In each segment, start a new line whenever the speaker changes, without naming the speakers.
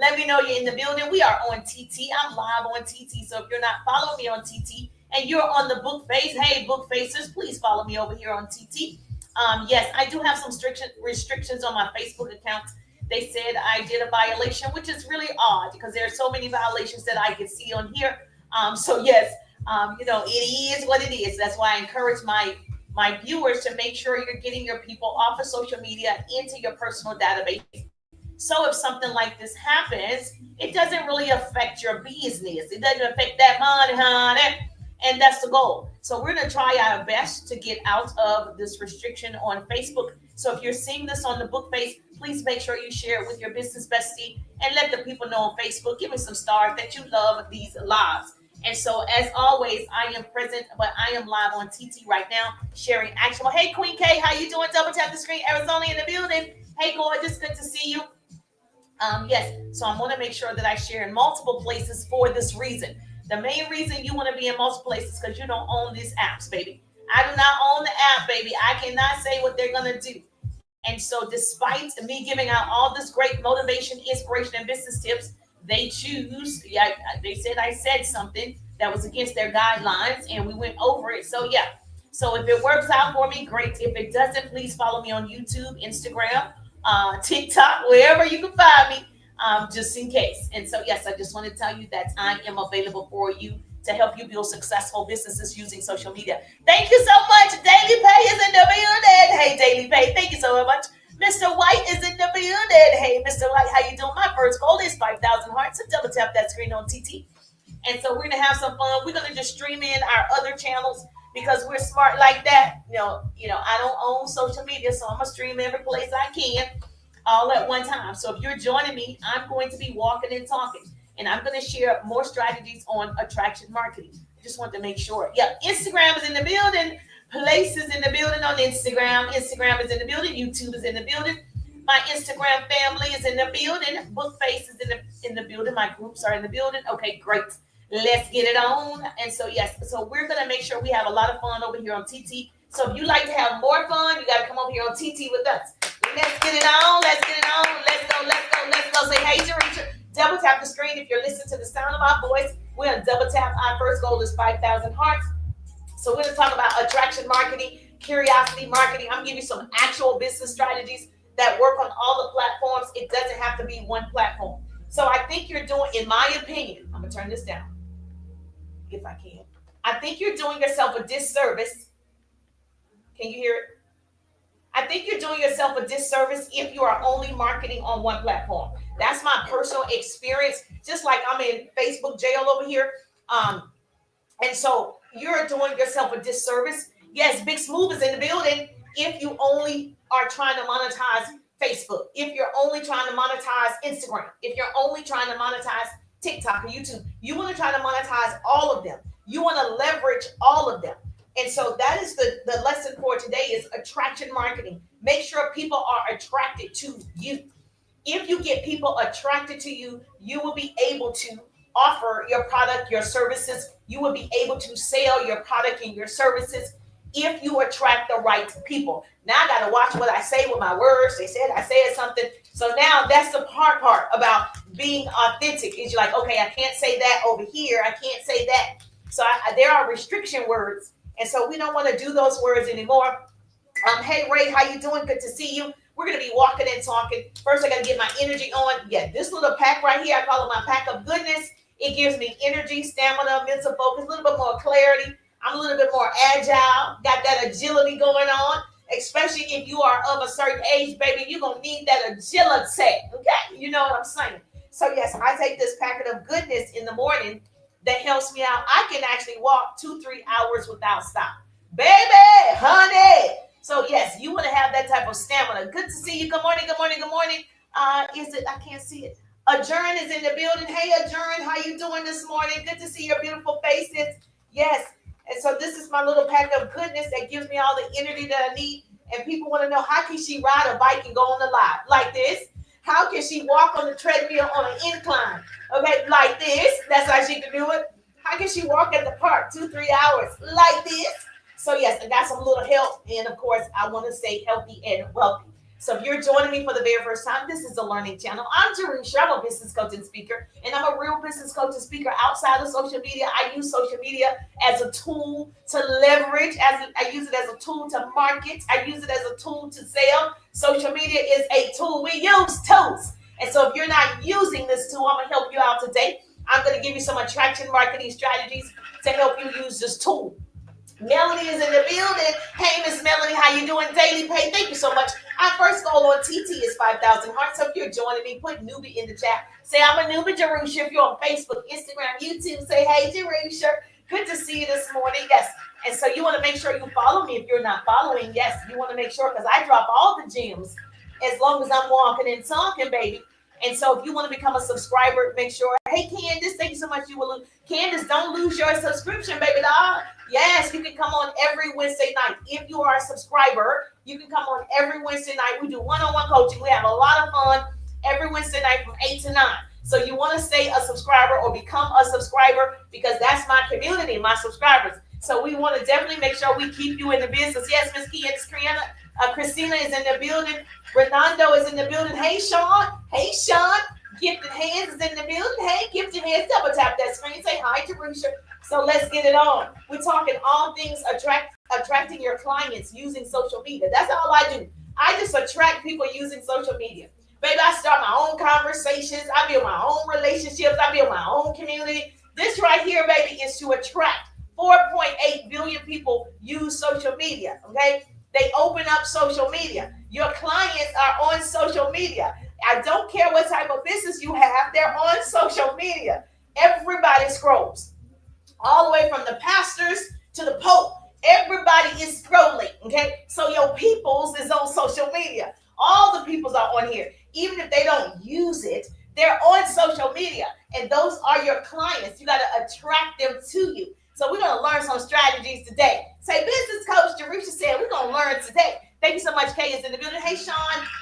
Let me know you're in the building. We are on TT. I'm live on TT. So if you're not following me on TT and you're on the book face, hey, book facers, please follow me over here on TT. Yes, I do have some restrictions on my Facebook account. They said I did a violation, which is really odd because there are so many violations that I can see on here. So yes, it is what it is. That's why I encourage my viewers to make sure you're getting your people off of social media into your personal database. So if something like this happens, it doesn't really affect your business. It doesn't affect that money, honey. And that's the goal. So we're going to try our best to get out of this restriction on Facebook. So if you're seeing this on the book face, please make sure you share it with your business bestie and let the people know on Facebook. Give me some stars that you love these lives. And so, as always, I am present, but I am live on TT right now, sharing actual. Hey, Queen K, how you doing? Double tap the screen. Arizona in the building. Hey, gorgeous, good to see you. Yes, so I want to make sure that I share in multiple places for this reason. The main reason you want to be in multiple places because you don't own these apps, baby. I do not own the app, baby. I cannot say what they're gonna do. And so, despite me giving out all this great motivation, inspiration, and business tips, they choose. Yeah, they said I said something that was against their guidelines, and we went over it. So yeah. So if it works out for me, great. If it doesn't, please follow me on YouTube, Instagram, TikTok, wherever you can find me, just in case. And so, yes, I just want to tell you that I am available for you to help you build successful businesses using social media. Thank you so much. Daily Pay is in the building. Hey, Daily Pay, thank you so much. Mr. White is in the building. Hey, Mr. White, how you doing? My first goal is 5,000 hearts. So double tap that screen on TT. And so we're going to have some fun. We're going to just stream in our other channels because we're smart like that. I don't own social media, so I'm going to stream every place I can all at one time. So if you're joining me, I'm going to be walking and talking, and I'm going to share more strategies on attraction marketing. I just want to make sure. Yeah, Instagram is in the building. Places in the building on Instagram. Instagram is in the building. YouTube is in the building. My Instagram family is in the building. Bookface is in the building. My groups are in the building. Okay, great. Let's get it on. And so, yes, so we're going to make sure we have a lot of fun over here on TT. So if you like to have more fun, you got to come over here on TT with us. Let's get it on. Let's get it on. Let's go. Let's go. Let's go. Say hey, Teresa. Double tap the screen if you're listening to the sound of my voice. We're going to double tap. Our first goal is 5,000 hearts. So we're going to talk about attraction marketing, curiosity marketing. I'm going to give you some actual business strategies that work on all the platforms. It doesn't have to be one platform. So I think you're doing, in my opinion, I'm going to turn this down if I can. I think you're doing yourself a disservice. Can you hear it? I think you're doing yourself a disservice if you are only marketing on one platform. That's my personal experience. Just like I'm in Facebook jail over here. And so you're doing yourself a disservice. Yes, Big Smooth is in the building if you only are trying to monetize Facebook, if you're only trying to monetize Instagram, if you're only trying to monetize TikTok or YouTube. You want to try to monetize all of them. You want to leverage all of them. And so that is the lesson for today is attraction marketing. Make sure people are attracted to you. If you get people attracted to you, you will be able to offer your product, your services. You will be able to sell your product and your services if you attract the right people. Now I got to watch what I say with my words. They said I said something. So now that's the hard part about being authentic is you're like, okay, I can't say that over here. I can't say that. So there are restriction words. And so we don't want to do those words anymore. Hey, Ray, how you doing? Good to see you. We're going to be walking and talking. First, I got to get my energy on. Yeah, this little pack right here, I call it my pack of goodness. It gives me energy, stamina, mental focus, a little bit more clarity. I'm a little bit more agile, got that agility going on, especially if you are of a certain age, baby. You're going to need that agility, okay? You know what I'm saying? So, yes, I take this packet of goodness in the morning that helps me out. I can actually walk 2-3 hours without stop. Baby, honey. So, yes, you want to have that type of stamina. Good to see you. Good morning, good morning, good morning. Is it? I can't see it. Adjourn is in the building. Hey, Adjourn, how you doing this morning? Good to see your beautiful faces. Yes. And so this is my little pack of goodness that gives me all the energy that I need. And people want to know, how can she ride a bike and go on the live like this? How can she walk on the treadmill on an incline? Okay, like this. That's how she can do it. How can she walk at the park 2-3 hours like this? So yes, I got some little help. And of course, I want to stay healthy and wealthy. So if you're joining me for the very first time, this is the Learning Channel. I'm Teresa. I'm a business coach and speaker, and I'm a real business coach and speaker outside of social media. I use social media as a tool to leverage, as I use it as a tool to market. I use it as a tool to sell. Social media is a tool. We use tools. And so if you're not using this tool, I'm going to help you out today. I'm going to give you some attraction marketing strategies to help you use this tool. Melanie is in the building. Hey, Miss Melanie, how you doing? Daily Pay, thank you so much. Our first goal on TT is 5,000 hearts. So if you're joining me, put newbie in the chat. Say, I'm a newbie, Jerusha. If you're on Facebook, Instagram, YouTube, say, hey, Jerusha. Good to see you this morning. Yes. And so you want to make sure you follow me. If you're not following, yes, you want to make sure, because I drop all the gems as long as I'm walking and talking, baby. And so if you want to become a subscriber, make sure, hey, Candace, thank you so much. You will lose. Candace, don't lose your subscription, baby doll. Yes, you can come on every Wednesday night. If you are a subscriber, you can come on every Wednesday night. We do one-on-one coaching. We have a lot of fun every Wednesday night from 8 to 9. So you want to stay a subscriber or become a subscriber, because that's my community, my subscribers. So we want to definitely make sure we keep you in the business. Yes, Miss Candace, Christina is in the building. Renando is in the building. Hey, Sean. Hey, Sean. Gifted Hands is in the building. Hey, Gifted Hands. Double tap that screen. Say hi to Risha. So let's get it on. We're talking all things attracting your clients using social media. That's all I do. I just attract people using social media. Baby, I start my own conversations. I build my own relationships. I build my own community. This right here, baby, is to attract 4.8 billion people use social media, okay? They open up social media. Your clients are on social media. I don't care what type of business you have, they're on social media. Everybody scrolls. All the way from the pastors to the Pope. Everybody is scrolling, okay? So your peoples is on social media. All the peoples are on here. Even if they don't use it, they're on social media. And those are your clients. You got to attract them to you. So we're going to learn some strategies today. Say, business coach Jerusha said, we're going to learn today. Thank you so much, Kay is in the building. Hey, Sean,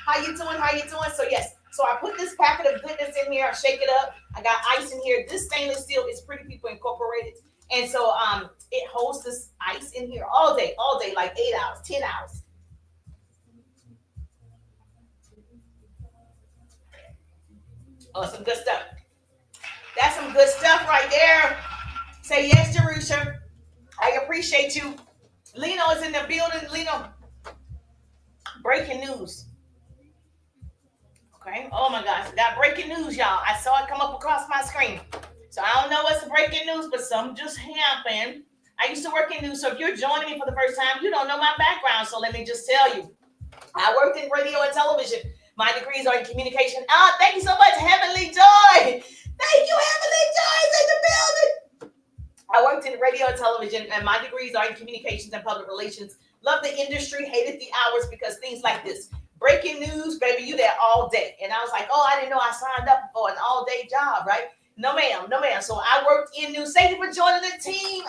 how you doing? How you doing? So yes, so I put this packet of goodness in here. I shake it up. I got ice in here. This stainless steel is Pretty People Incorporated. And so it holds this ice in here all day, like 8 hours, 10 hours. Oh, some good stuff. That's some good stuff right there. Say yes, Jerusha. I appreciate you. Lino is in the building. Lino, breaking news. Okay. Oh my gosh, got breaking news, y'all. I saw it come up across my screen. So I don't know what's breaking news, but something just happened. I used to work in news. So if you're joining me for the first time, you don't know my background. So let me just tell you. I worked in radio and television. My degrees are in communication. Thank you so much, Heavenly Joy. Thank you, Heavenly Joy is in the building. I worked in radio and television, and my degrees are in communications and public relations. Love the industry, hated the hours, because things like this. Breaking news, baby, you there all day. And I was like, I didn't know I signed up for an all-day job, right? No, ma'am. So I worked in news. Thank you for joining the team.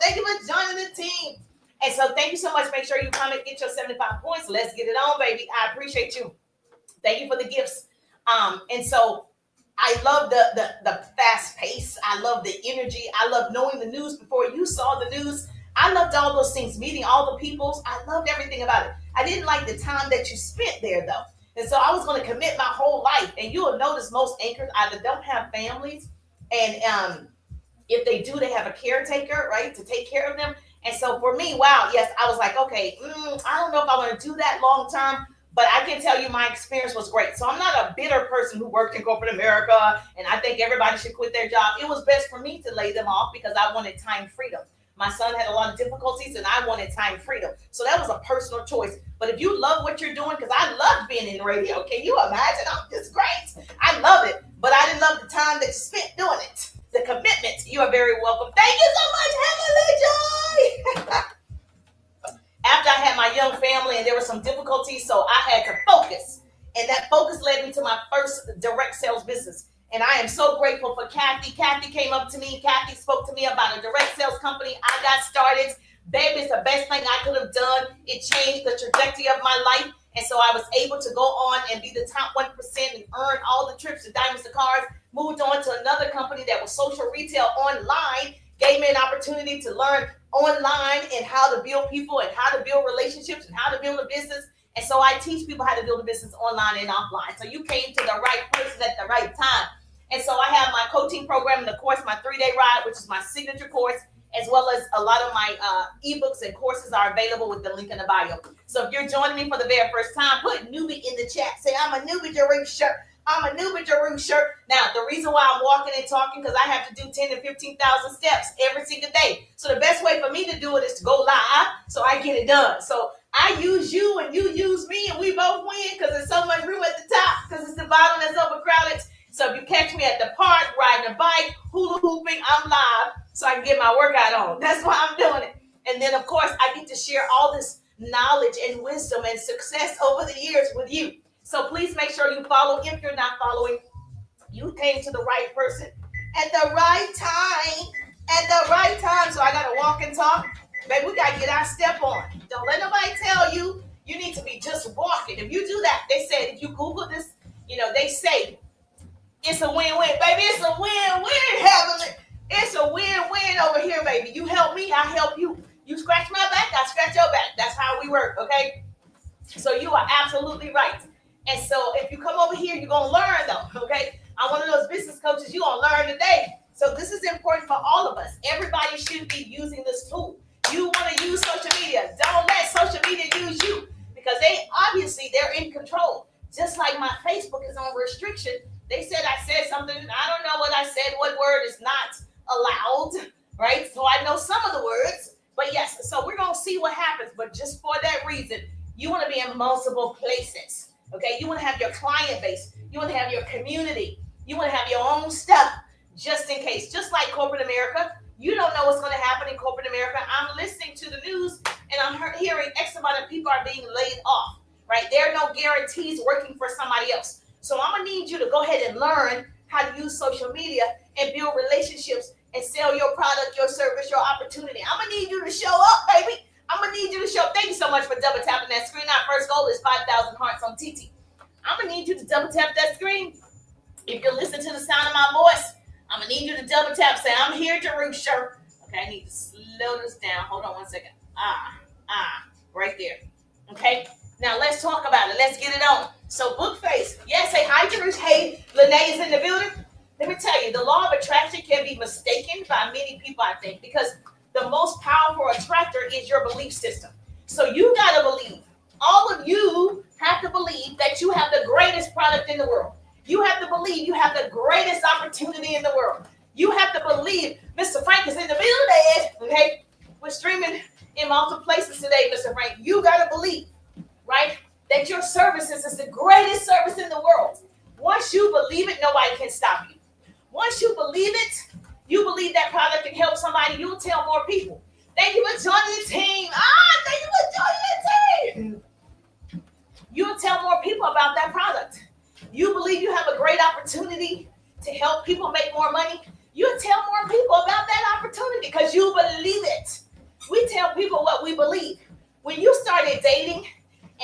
Thank you for joining the team. And so thank you so much. Make sure you comment, get your 75 points. Let's get it on, baby. I appreciate you. Thank you for the gifts. And so I love the fast pace. I love the energy. I love knowing the news before you saw the news. I loved all those things, meeting all the peoples. I loved everything about it. I didn't like the time that you spent there, though. And so I was going to commit my whole life. And you will notice most anchors either don't have families, and if they do, they have a caretaker, right, to take care of them. And so for me, wow, yes, I was like, okay, I don't know if I want to do that long term, but I can tell you my experience was great. So I'm not a bitter person who worked in corporate America, and I think everybody should quit their job. It was best for me to lay them off because I wanted time freedom. My son had a lot of difficulties, and I wanted time freedom. So that was a personal choice. But if you love what you're doing, because I loved being in radio, can you imagine? It's great. I love it, but I didn't love the time that you spent doing it. The commitment. You are very welcome. Thank you so much, Heavenly Joy. After I had my young family and there were some difficulties, so I had to focus. And that focus led me to my first direct sales business. And I am so grateful for Kathy. Kathy came up to me. Kathy spoke to me about a direct sales company. I got started. Baby, it's the best thing I could have done. It changed the trajectory of my life. And so I was able to go on and be the top 1% and earn all the trips to Diamonds to Cars. Moved on to another company that was social retail online. Gave me an opportunity to learn online and how to build people and how to build relationships and how to build a business. And so I teach people how to build a business online and offline. So you came to the right person at the right time. And so I have my coaching program and, of course, my 3-day ride, which is my signature course, as well as a lot of my ebooks and courses are available with the link in the bio. So if you're joining me for the very first time, put newbie in the chat. Say, I'm a newbie Jerusha. I'm a newbie Jerusha. Now, the reason why I'm walking and talking, because I have to do 10 to 15,000 steps every single day. So the best way for me to do it is to go live so I get it done. So I use you and you use me and we both win because there's so much room at the top because it's the bottom that's overcrowded. So if you catch me at the park, riding a bike, hula hooping, I'm live so I can get my workout on. That's why I'm doing it. And then, of course, I get to share all this knowledge and wisdom and success over the years with you. So please make sure you follow. If you're not following, you came to the right person at the right time. At the right time. So I got to walk and talk. Baby, we got to get our step on. Don't let nobody tell you you need to be just walking. If you do that, they said, if you Google this, they say it's a win-win. Baby, it's a win-win, Heavenly. It's a win-win over here, baby. You help me, I help you. You scratch my back, I scratch your back. That's how we work, okay? So you are absolutely right. And so if you come over here, you're going to learn, though, okay? I'm one of those business coaches. You're going to learn today. So this is important for all of us. Everybody should be using this tool. You want to use social media. Don't let social media use you because they're in control. Just like my Facebook is on restriction. They said I said something. I don't know what I said. What word is not allowed, right? So I know some of the words. But yes, so we're going to see what happens. But just for that reason, you want to be in multiple places, okay? You want to have your client base. You want to have your community. You want to have your own stuff just in case. Just like corporate America, you don't know what's going to happen in corporate America. I'm listening to the news, and I'm hearing X amount of people are being laid off, right? There are no guarantees working for somebody else. So I'm going to need you to go ahead and learn how to use social media and build relationships and sell your product, your service, your opportunity. I'm going to need you to show up, baby. I'm going to need you to show up. Thank you so much for double tapping that screen. Our first goal is 5,000 hearts on TT. I'm going to need you to double tap that screen. If you're listening to the sound of my voice, I'm going to need you to double tap. Say, I'm here, Jerusha. Okay, I need to slow this down. Hold on 1 second. Right there. Okay, now let's talk about it. Let's get it on. So Bookface. Yes, say hi, Jerusha. Hey, Lene is in the building. Let me tell you, the law of attraction can be mistaken by many people, I think, because the most powerful attractor is your belief system. So you got to believe. All of you have to believe that you have the greatest product in the world. You have to believe you have the greatest opportunity in the world. You have to believe Mr. Frank is in the building. Okay, we're streaming in multiple places today, Mr. Frank. You got to believe, right, that your services is the greatest service in the world. Once you believe it, nobody can stop you. Once you believe it, you believe that product can help somebody, you'll tell more people. Thank you for joining the team. Thank you for joining the team. You'll tell more people about that product. You believe you have a great opportunity to help people make more money. You'll tell more people about that opportunity because you believe it. We tell people what we believe. When you started dating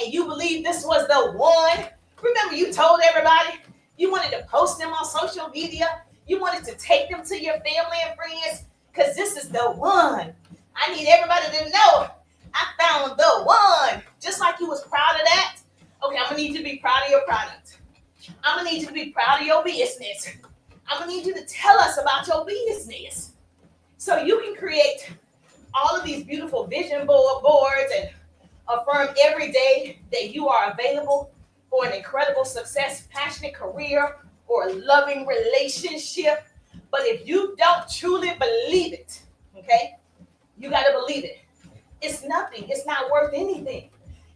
and you believe this was the one, remember you told everybody you wanted to post them on social media. You wanted to take them to your family and friends because this is the one. I need everybody to know I found the one. Just like you was proud of that. Okay, I'm going to need you to be proud of your product. I'm going to need you to be proud of your business. I'm going to need you to tell us about your business. So you can create all of these beautiful vision boards and affirm every day that you are available for an incredible success, passionate career, or a loving relationship. But if you don't truly believe it, okay, you got to believe it. It's nothing. It's not worth anything.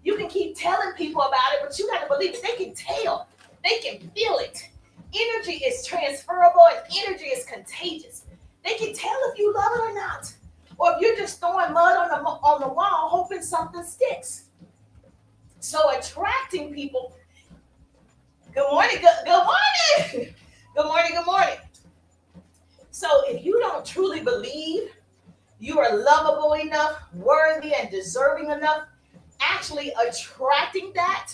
You can keep telling people about it, but you got to believe it. They can tell. They can feel it. Energy is transferable and energy is contagious. They can tell if you love it or not. Or if you're just throwing mud on the wall, hoping something sticks. So attracting people. Good morning. Good morning. Good morning. Good morning. So if you don't truly believe you are lovable enough, worthy, and deserving enough, actually attracting that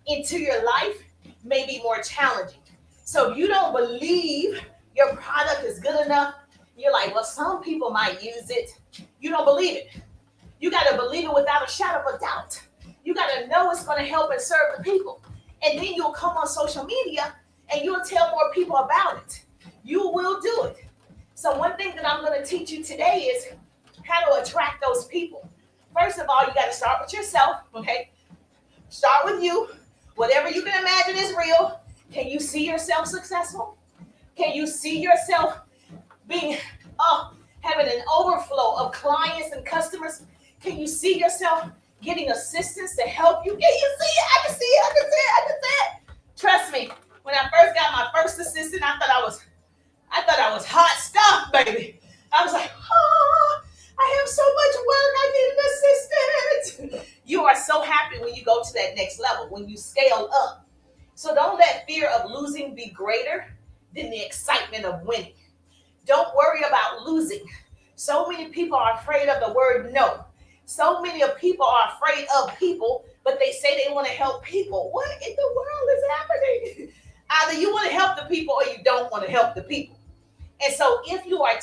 into your life may be more challenging. So if you don't believe your product is good enough, you're like, well, some people might use it. You don't believe it. You got to believe it without a shadow of a doubt. You got to know it's going to help and serve the people. And then you'll come on social media and you'll tell more people about it. You will do it. So one thing that I'm going to teach you today is how to attract those people. First of all, you got to start with yourself, okay? Start with you. Whatever you can imagine is real. Can you see yourself successful? Can you see yourself being having an overflow of clients and customers? Can you see yourself getting assistance to help you? Can you see it? I can see it. I can see it. I can see it. Trust me. When I first got my first assistant, I thought I was hot stuff, baby. I was like, oh, I have so much work. I need an assistant. You are so happy when you go to that next level, when you scale up. So don't let fear of losing be greater than the excitement of winning. Don't worry about losing. So many people are afraid of the word no. So many of people are afraid of people, but they say they want to help people. What in the world is happening? Either you want to help the people or you don't want to help the people. And so if you are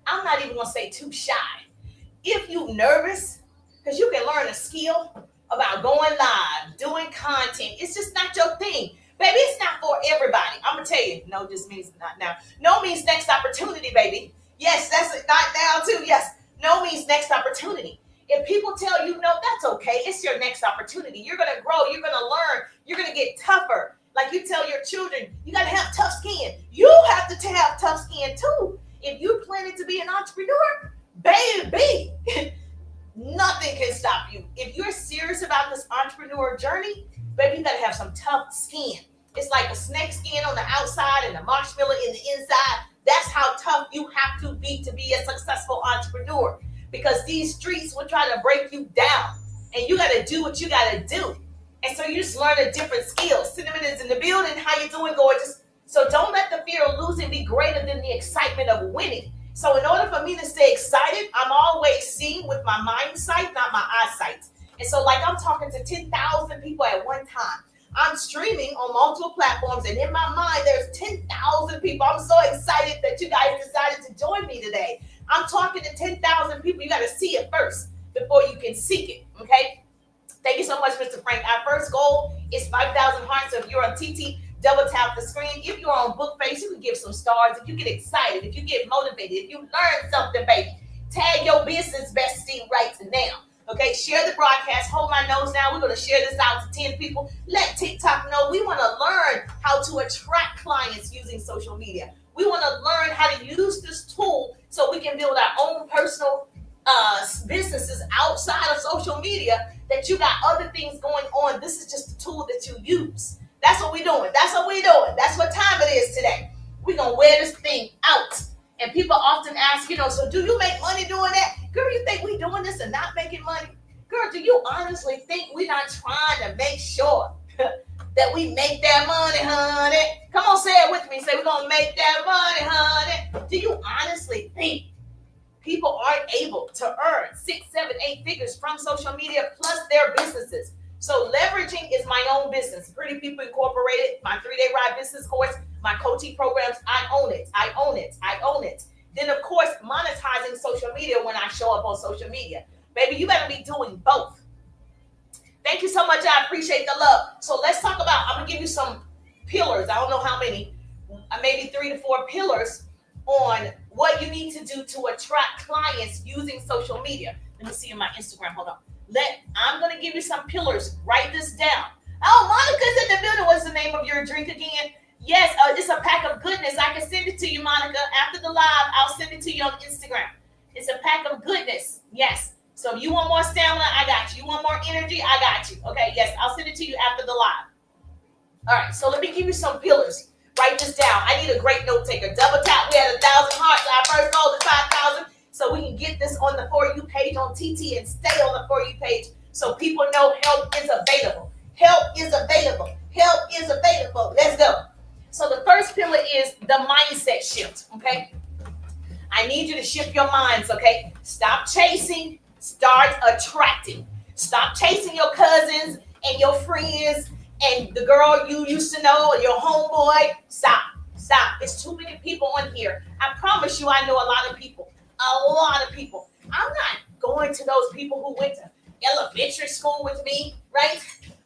I'm not even going to say too shy. If you're nervous, because you can learn a skill about going live, doing content. It's just not your thing. Baby, it's not for everybody. I'm going to tell you, no just means not now. No means next opportunity, baby. Yes, that's it. Not now too. Yes. No means next opportunity. If people tell you no, that's okay. It's your next opportunity. You're going to grow. You're going to learn. You're going to get tougher. Like you tell your children, you got to have tough skin. You have to have tough skin too. If you're planning to be an entrepreneur, baby, nothing can stop you. If you're serious about this entrepreneur journey, baby, you got to have some tough skin. It's like a snake skin on the outside and a marshmallow in the inside. That's how tough you have to be a successful entrepreneur, because these streets will try to break you down and you got to do what you got to do. And so you just learn a different skill. Cinnamon is in the building. How you doing, gorgeous? So don't let the fear of losing be greater than the excitement of winning. So in order for me to stay excited, I'm always seeing with my mind sight, not my eyesight. And so like I'm talking to 10,000 people at one time. I'm streaming on multiple platforms, and in my mind, there's 10,000 people. I'm so excited that you guys decided to join me today. I'm talking to 10,000 people. You got to see it first before you can seek it, okay? Thank you so much, Mr. Frank. Our first goal is 5,000 hearts. So if you're on TT, double tap the screen. If you're on Bookface, you can give some stars. If you get excited, if you get motivated, if you learn something, baby, tag your business bestie right now. Okay, share the broadcast. Hold my nose down. We're going to share this out to 10 people. Let TikTok know. We want to learn how to attract clients using social media. We want to learn how to use this tool so we can build our own personal businesses outside of social media, that you got other things going on. This is just a tool that you use. That's what we're doing. That's what we're doing. That's what time it is today. We're going to wear this thing out. And people often ask, so do you make money doing that? Girl, you think we doing this and not making money? Girl, do you honestly think we're not trying to make sure that we make that money, honey? Come on, say it with me. Say, we're going to make that money, honey. Do you honestly think people aren't able to earn 6, 7, 8 figures from social media plus their businesses? So leveraging is my own business. Pretty People Incorporated, my 3-day ride business course, my coaching programs, I own it. I own it. I own it. Then, of course, monetizing social media when I show up on social media. Baby, you better be doing both. Thank you so much. I appreciate the love. So let's talk about, I'm going to give you some pillars. I don't know how many, maybe 3 to 4 pillars on what you need to do to attract clients using social media. Let me see in my Instagram. Hold on. I'm going to give you some pillars. Write this down. Oh, Monica's in the building. What's the name of your drink again? Yes, it's a pack of goodness. I can send it to you, Monica. After the live, I'll send it to you on Instagram. It's a pack of goodness. Yes. So if you want more stamina, I got you. You want more energy, I got you. Okay, yes, I'll send it to you after the live. All right, so let me give you some pillars. Write this down. I need a great note taker. Double tap. We had 1,000 hearts. Our first goal is 5,000. So we can get this on the For You page on TT and stay on the For You page so people know help is available. Help is available. Help is available. Let's go. So the first pillar is the mindset shift, okay? I need you to shift your minds, okay? Stop chasing. Start attracting. Stop chasing your cousins and your friends and the girl you used to know or your homeboy. Stop. Stop. It's too many people on here. I promise you I know a lot of people. A lot of people. I'm not going to those people who went to elementary school with me, right?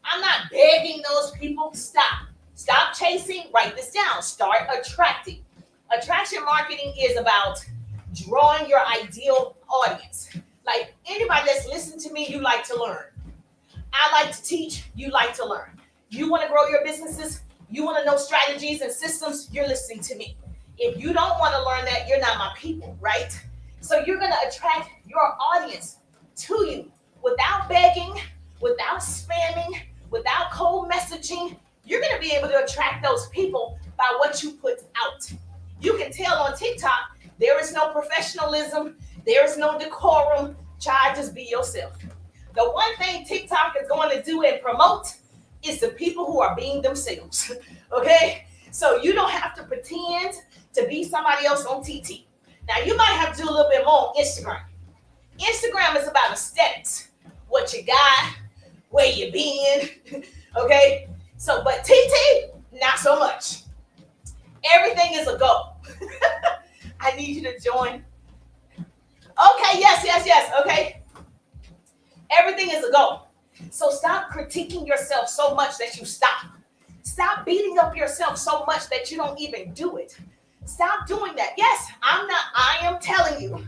I'm not begging those people. Stop chasing. Write this down. Start attracting. Attraction marketing is about drawing your ideal audience. Like anybody that's listening to me, you like to learn. I like to teach. You like to learn. You want to grow your businesses. You want to know strategies and systems. You're listening to me. If you don't want to learn that, you're not my people, right? So you're going to attract your audience to you without begging, without spamming, without cold messaging. You're going to be able to attract those people by what you put out. You can tell on TikTok, there is no professionalism, there is no decorum. Try just be yourself. The one thing TikTok is going to do and promote is the people who are being themselves. Okay? So you don't have to pretend to be somebody else on TT. Now you might have to do a little bit more on Instagram. Instagram is about aesthetics. What you got, where you been, okay? So, but TT, not so much. Everything is a go. I need you to join. Okay, yes, okay. Everything is a go. So stop critiquing yourself so much that you stop. Stop beating up yourself so much that you don't even do it. Stop doing that. Yes, I am telling you,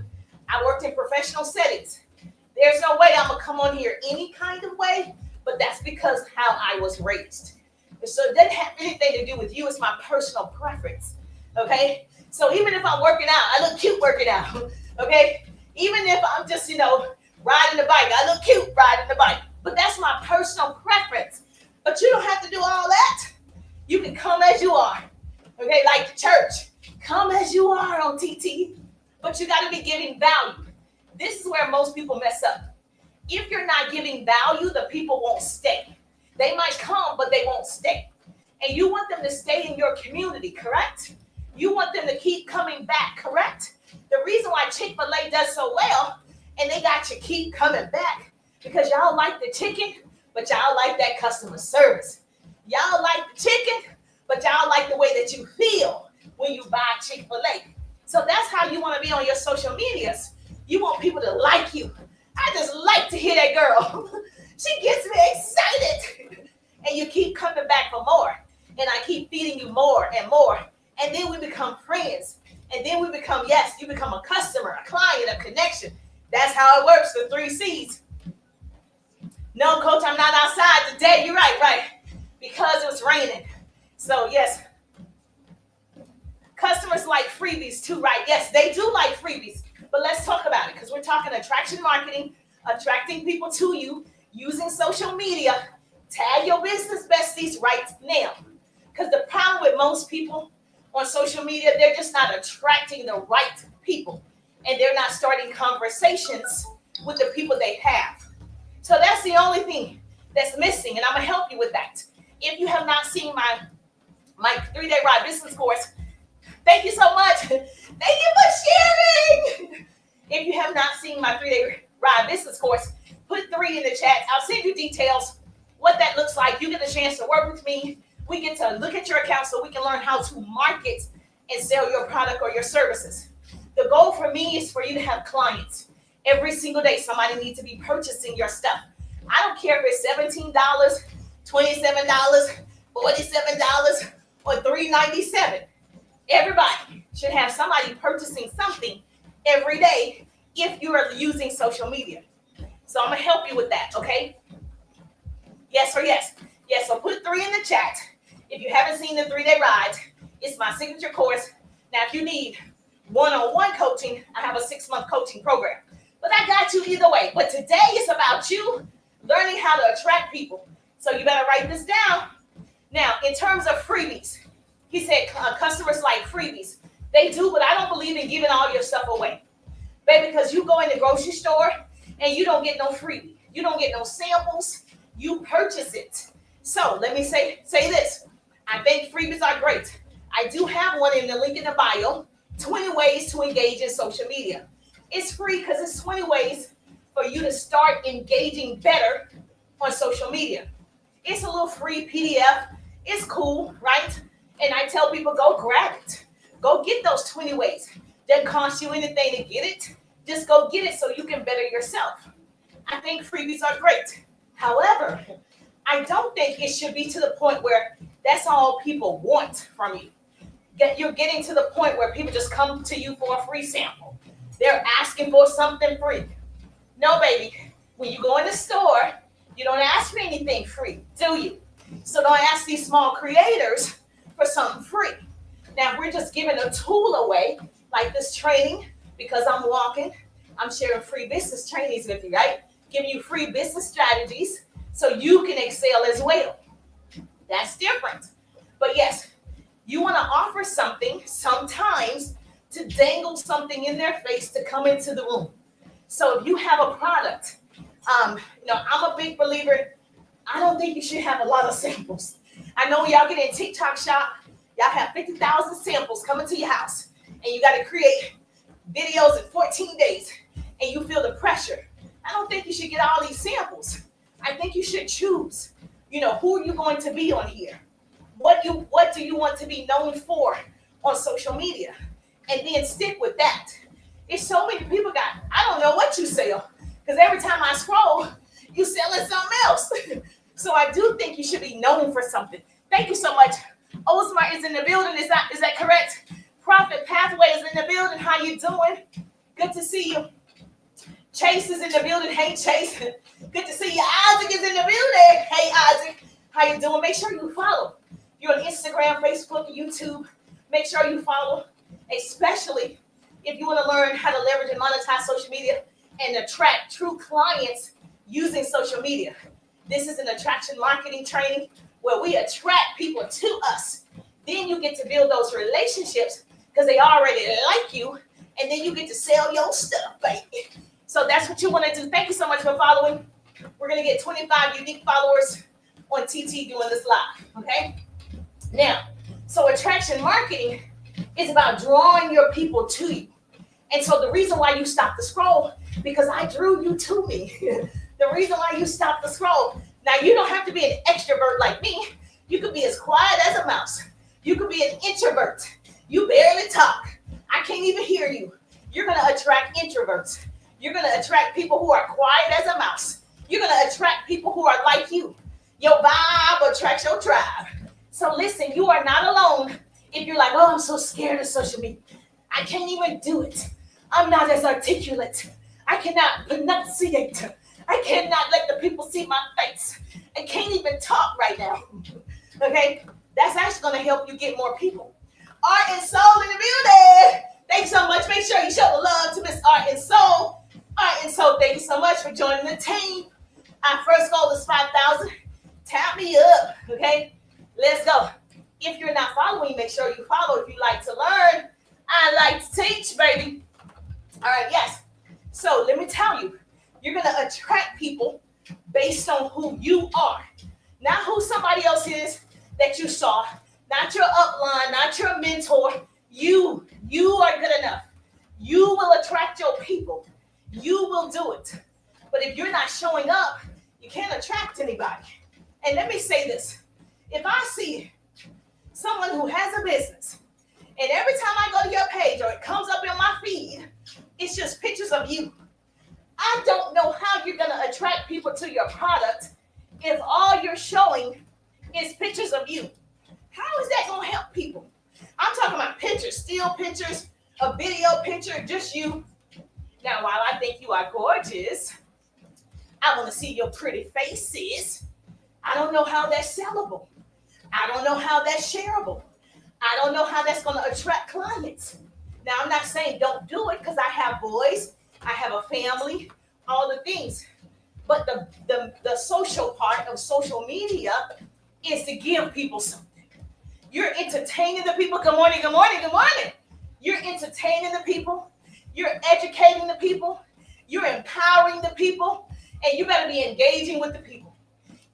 I worked in professional settings. There's no way I'm going to come on here any kind of way, but that's because how I was raised. So it doesn't have anything to do with you. It's my personal preference. Okay? So even if I'm working out, I look cute working out. Okay? Even if I'm just, riding the bike, I look cute riding the bike. But that's my personal preference. But you don't have to do all that. You can come as you are. Okay? Like the church. Come as you are on TT. But you got to be giving value. This is where most people mess up. If you're not giving value, the people won't stay. They might come, but they won't stay. And you want them to stay in your community, correct? You want them to keep coming back, correct? The reason why Chick-fil-A does so well, and they got you keep coming back, because y'all like the chicken, but y'all like that customer service. Y'all like the chicken, but y'all like the way that you feel when you buy Chick-fil-A. So that's how you want to be on your social medias. You want people to like you. I just like to hear that girl. She gets me excited. And you keep coming back for more. And I keep feeding you more and more. And then we become friends. And then we become, you become a customer, a client, a connection. That's how it works, the 3 C's. No, coach, I'm not outside today. You're right. Because it was raining. So, yes. Customers like freebies too, right? Yes, they do like freebies. But let's talk about it because we're talking attraction marketing, attracting people to you, using social media. Tag your business besties right now. Because the problem with most people on social media, they're just not attracting the right people. And they're not starting conversations with the people they have. So that's the only thing that's missing. And I'm going to help you with that. If you have not seen my 3-day ride business course, thank you so much. Thank you for sharing. If you have not seen my 3-day ride business course, put 3 in the chat. I'll send you details, what that looks like. You get a chance to work with me. We get to look at your account so we can learn how to market and sell your product or your services. The goal for me is for you to have clients. Every single day, somebody needs to be purchasing your stuff. I don't care if it's $17, $27, $47, or $3.97. Everybody should have somebody purchasing something every day if you are using social media. So I'm going to help you with that, okay? Yes or yes? Yes, so put 3 in the chat. If you haven't seen the 3-day ride, it's my signature course. Now, if you need one-on-one coaching, I have a 6-month coaching program. But I got you either way. But today is about you learning how to attract people. So you better write this down. Now, in terms of freebies, he said customers like freebies. They do, but I don't believe in giving all your stuff away. Baby, because you go in the grocery store and you don't get no freebie. You don't get no samples. You purchase it. So let me say this. I think freebies are great. I do have one in the link in the bio, 20 ways to engage in social media. It's free because it's 20 ways for you to start engaging better on social media. It's a little free PDF. It's cool, right? And I tell people, go grab it. Go get those 20 ways. Doesn't cost you anything to get it. Just go get it so you can better yourself. I think freebies are great. However, I don't think it should be to the point where that's all people want from you. You're getting to the point where people just come to you for a free sample. They're asking for something free. No, baby. When you go in the store, you don't ask for anything free, do you? So don't ask these small creators for something free. Now, if we're just giving a tool away, like this training, because I'm walking, I'm sharing free business trainings with you, right? Giving you free business strategies so you can excel as well. That's different. But yes, you want to offer something sometimes to dangle something in their face to come into the room. So if you have a product, I'm a big believer. I don't think you should have a lot of samples. I know when y'all get in TikTok shop, y'all have 50,000 samples coming to your house, and you got to create videos in 14 days, and you feel the pressure. I don't think you should get all these samples. I think you should choose, who are you going to be on here? What do you want to be known for on social media? And then stick with that. There's so many people I don't know what you sell, because every time I scroll, you selling something else. So I do think you should be known for something. Thank you so much. Osmar is in the building. Is that correct? Profit Pathway is in the building. How you doing? Good to see you. Chase is in the building. Hey, Chase. Good to see you. Isaac is in the building. Hey, Isaac. How you doing? Make sure you follow. You're on Instagram, Facebook, YouTube. Make sure you follow, especially if you want to learn how to leverage and monetize social media and attract true clients using social media. This is an attraction marketing training where we attract people to us. Then you get to build those relationships because they already like you, and then you get to sell your stuff, baby. So that's what you want to do. Thank you so much for following. We're going to get 25 unique followers on TT doing this live, okay? Now, so attraction marketing is about drawing your people to you. And so the reason why you stop the scroll, because I drew you to me. The reason why you stop the scroll. Now, you don't have to be an extrovert like me. You could be as quiet as a mouse. You could be an introvert. You barely talk. I can't even hear you. You're going to attract introverts. You're going to attract people who are quiet as a mouse. You're going to attract people who are like you. Your vibe attracts your tribe. So listen, you are not alone if you're like, oh, I'm so scared of social media. I can't even do it. I'm not as articulate. I cannot pronunciate. I cannot let the people see my face. I can't even talk right now. Okay? That's actually going to help you get more people. Art and Soul in the building. Thanks so much. Make sure you show the love to Miss Art and Soul. Art and Soul, thank you so much for joining the team. Our first goal is 5,000. Tap me up. Okay? Let's go. If you're not following, make sure you follow. If you like to learn, I like to teach, baby. All right, yes. So let me tell you, you're going to attract people based on who you are. Not who somebody else is that you saw. Not your upline, not your mentor. You are good enough. You will attract your people. You will do it. But if you're not showing up, you can't attract anybody. And let me say this. If I see someone who has a business, and every time I go to your page or it comes up in my feed, it's just pictures of you, I don't know how you're going to attract people to your product if all you're showing is pictures of you. How is that going to help people? I'm talking about pictures, still pictures, a video picture, just you. Now, while I think you are gorgeous, I want to see your pretty faces. I don't know how that's sellable. I don't know how that's shareable. I don't know how that's going to attract clients. Now, I'm not saying don't do it because I have boys, I have a family, all the things. But the social part of social media is to give people something. You're entertaining the people. Good morning, good morning, good morning. You're entertaining the people. You're educating the people. You're empowering the people. And you better be engaging with the people.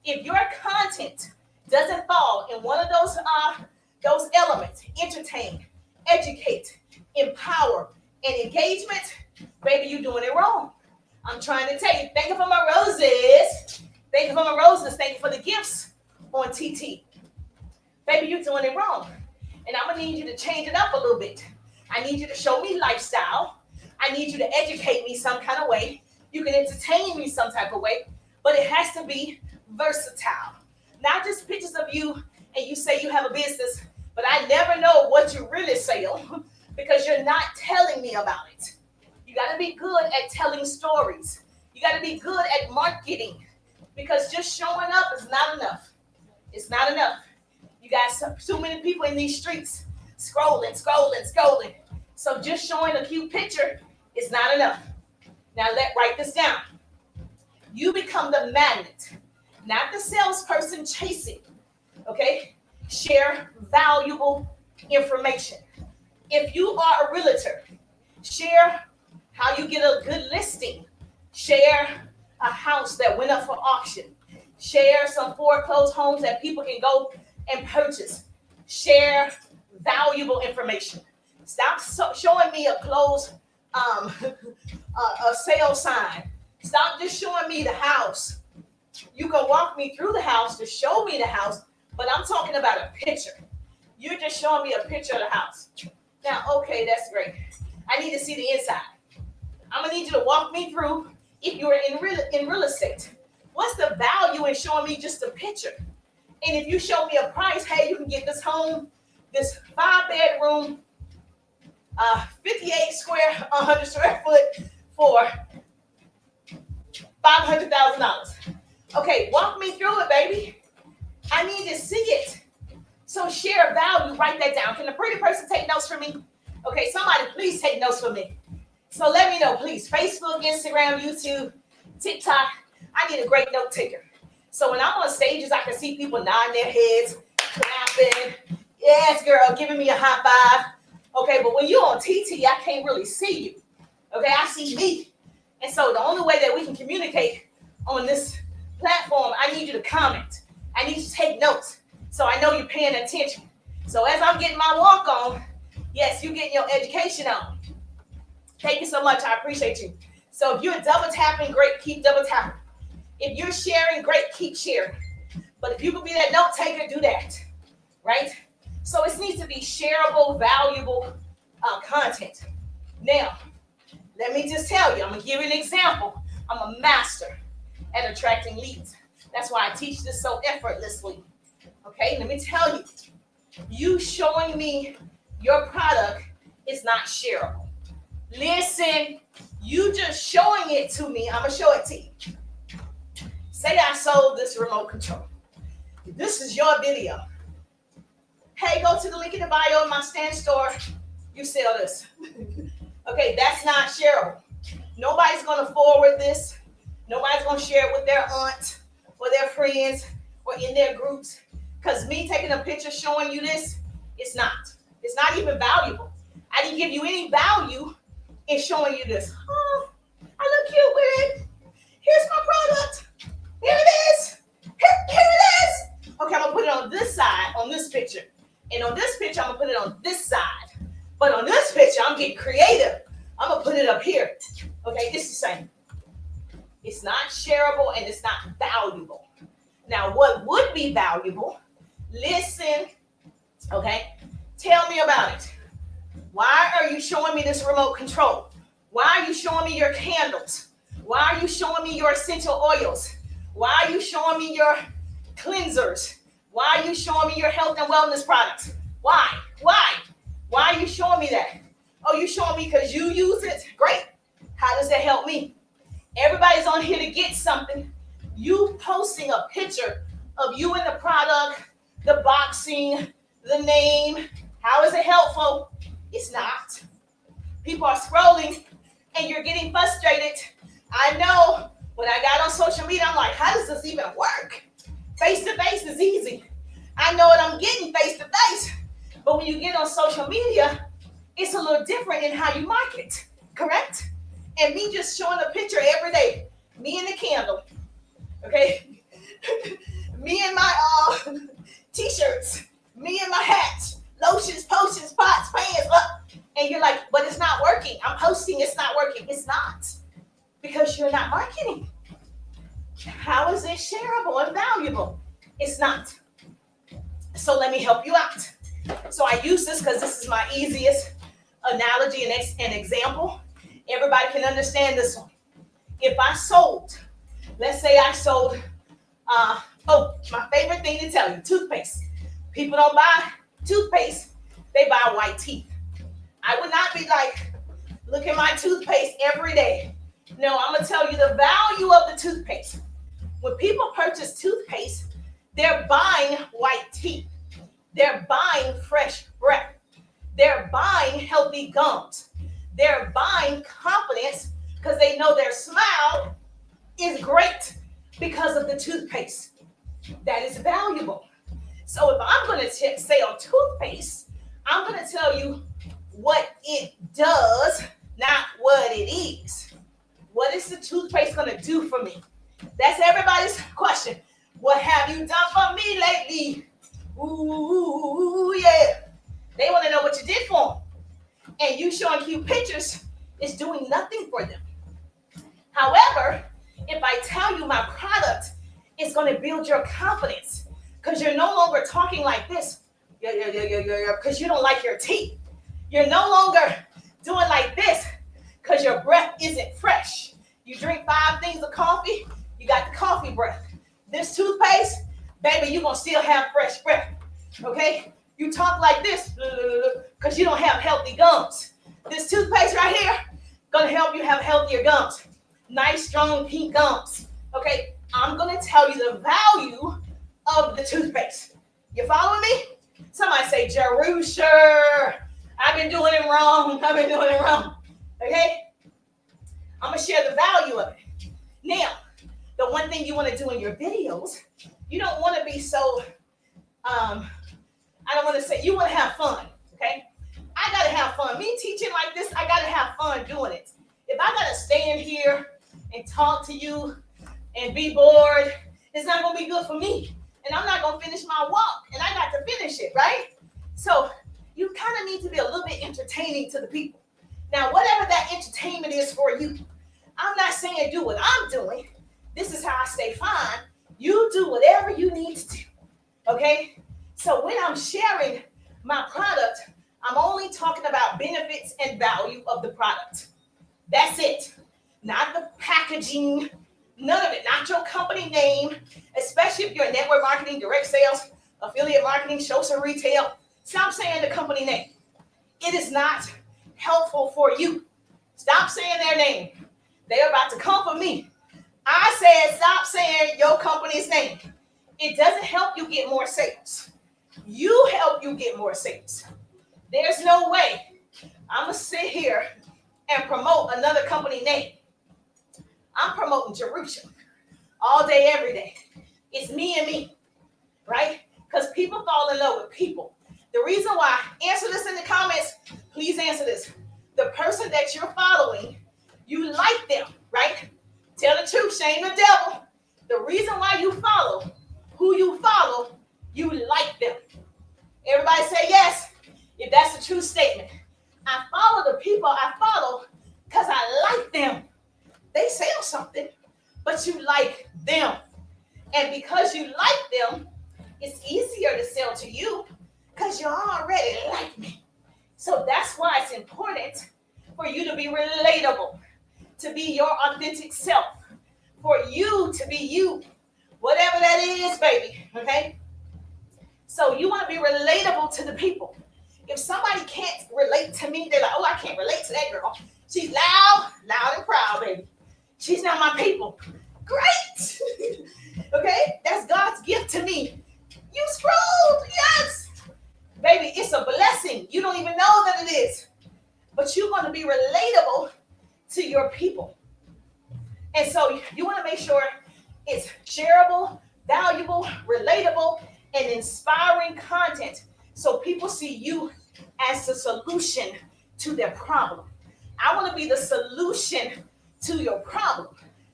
If your content doesn't fall in one of those elements, entertain, educate, empower, and engagement, baby, you're doing it wrong. I'm trying to tell you, thank you for my roses. Thank you for my roses. Thank you for the gifts on TT. Baby, you're doing it wrong. And I'm going to need you to change it up a little bit. I need you to show me lifestyle. I need you to educate me some kind of way. You can entertain me some type of way, but it has to be versatile. Not just pictures of you and you say you have a business, but I never know what you really sell because you're not telling me about it. You got to be good at telling stories. You got to be good at marketing because just showing up is not enough. It's not enough. You got too many people in these streets scrolling. So just showing a cute picture is not enough. Now write this down. You become the magnet, not the salesperson chasing. Okay? Share valuable information. If you are a realtor, share how you get a good listing. Share a house that went up for auction. Share some foreclosed homes that people can go and purchase. Share valuable information. Stop showing me a closed a sale sign. Stop just showing me the house. You can walk me through the house to show me the house, but I'm talking about a picture. You're just showing me a picture of the house. Now, okay, that's great. I need to see the inside. I'm gonna need you to walk me through. If you're in real estate, what's the value in showing me just a picture? And if you show me a price, hey, you can get this home, this 5-bedroom, 58 square, 100 square foot for $500,000. Okay, walk me through it, baby. I need to see it. So share value, write that down. Can the pretty person take notes for me? Okay, somebody please take notes for me. So let me know, please. Facebook, Instagram, YouTube, TikTok. I need a great note taker. So when I'm on stages, I can see people nodding their heads, clapping. Yes, girl, giving me a high five. Okay, but when you're on TT, I can't really see you. Okay, I see me. And so the only way that we can communicate on this platform, I need you to comment. I need you to take notes so I know you're paying attention. So as I'm getting my walk on, yes, you're getting your education on. Thank you so much. I appreciate you. So if you're double tapping, great, keep double tapping. If you're sharing, great, keep sharing. But if you can be that note taker, do that, right? So it needs to be shareable, valuable content. Now, let me just tell you, I'm going to give you an example. I'm a master at attracting leads. That's why I teach this so effortlessly. Okay, let me tell you, you showing me your product is not shareable. Listen, you just showing it to me, I'm going to show it to you. Say I sold this remote control. This is your video. Hey, go to the link in the bio in my stand store. You sell this. Okay, that's not shareable. Nobody's going to forward this. Nobody's going to share it with their aunt or their friends or in their groups. Because me taking a picture showing you this, it's not. It's not even valuable. I didn't give you any value in showing you this. Oh, I look cute with it. Here's my product. Here it is. Here it is. Okay, I'm going to put it on this side, on this picture. And on this picture, I'm going to put it on this side. But on this picture, I'm getting creative. I'm going to put it up here. Okay, it's the same. It's not shareable and it's not valuable. Now, what would be valuable? Listen, okay? Tell me about it. Why are you showing me this remote control? Why are you showing me your candles? Why are you showing me your essential oils? Why are you showing me your cleansers? Why are you showing me your health and wellness products? Why? Why are you showing me that? Oh, you showing me because you use it? Great. How does that help me? Everybody's on here to get something. You posting a picture of you and the product, the boxing, the name. How is it helpful? It's not. People are scrolling and you're getting frustrated. I know when I got on social media, I'm like, how does this even work? Face to face is easy. I know what I'm getting face to face. But when you get on social media, it's a little different in how you market, correct? And me just showing a picture every day, me and the candle, okay? Me and my t-shirts, me and my hats, lotions, potions, pots, pans, and you're like, but it's not working. I'm posting, it's not working. It's not, because you're not marketing. How is it shareable and valuable? It's not. So let me help you out. So I use this because this is my easiest analogy and example. Everybody can understand this one. If I sold, let's say I sold, my favorite thing to tell you, toothpaste. People don't buy toothpaste, they buy white teeth. I would not be like, look at my toothpaste every day. No, I'm going to tell you the value of the toothpaste. When people purchase toothpaste, they're buying white teeth. They're buying fresh breath. They're buying healthy gums. They're buying confidence because they know their smile is great because of the toothpaste. That is valuable. So if I'm going to sell toothpaste, I'm going to tell you what it does, not what it is. What is the toothpaste going to do for me? That's everybody's question. What have you done for me lately? Ooh, yeah. They want to know what you did for them. And you showing cute pictures is doing nothing for them. However, if I tell you my product is going to build your confidence, because you're no longer talking like this, because you don't like your teeth. You're no longer doing like this because your breath isn't fresh. You drink 5 things of coffee, you got the coffee breath. This toothpaste, baby, you're going to still have fresh breath. Okay? You talk like this because you don't have healthy gums. This toothpaste right here going to help you have healthier gums. Nice, strong, pink gums. Okay? I'm going to tell you the value of the toothpaste. You following me? Somebody say, Jerusha, I've been doing it wrong. I've been doing it wrong. Okay? I'm going to share the value of it. Now, the one thing you want to do in your videos, you don't want to be so, I don't want to say, you want to have fun. Okay? I got to have fun. Me teaching like this, I got to have fun doing it. If I got to stand here and talk to you and be bored, it's not going to be good for me. And I'm not going to finish my walk. And I got to finish it, right? So you kind of need to be a little bit entertaining to the people. Now, whatever that entertainment is for you, I'm not saying do what I'm doing. This is how I stay fine. You do whatever you need to do, okay? So when I'm sharing my product, I'm only talking about benefits and value of the product. That's it. Not the packaging, none of it. Not your company name, especially if you're in network marketing, direct sales, affiliate marketing, social retail. Stop saying the company name. It is not helpful for you. Stop saying their name. They're about to come for me. I said stop saying your company's name. It doesn't help you get more sales. You help you get more sales. There's no way I'm going to sit here and promote another company name. I'm promoting Jerusha all day, every day. It's me and me, right? Because people fall in love with people. The reason why, answer this in the comments. Please answer this. The person that you're following, you like them, right? Tell the truth, shame the devil. The reason why you follow who you follow, you like them. Everybody say yes, if that's a true statement. I follow the people I follow because I like them. They sell something, but you like them. And because you like them, it's easier to sell to you because you already like me. So that's why it's important for you to be relatable, to be your authentic self, for you to be you, whatever that is, baby, okay? So you want to be relatable to the people. If somebody can't relate to me, they're like, oh, I can't relate to that girl. She's loud and proud, baby. She's not my people. Great. Okay? That's God's gift to me. You scrolled. Yes. Baby, it's a blessing. You don't even know that it is. But you're going to be relatable to your people. And so you want to make sure it's shareable, valuable, relatable, and inspiring content so people see you as the solution to their problem. I want to be the solution to your problem.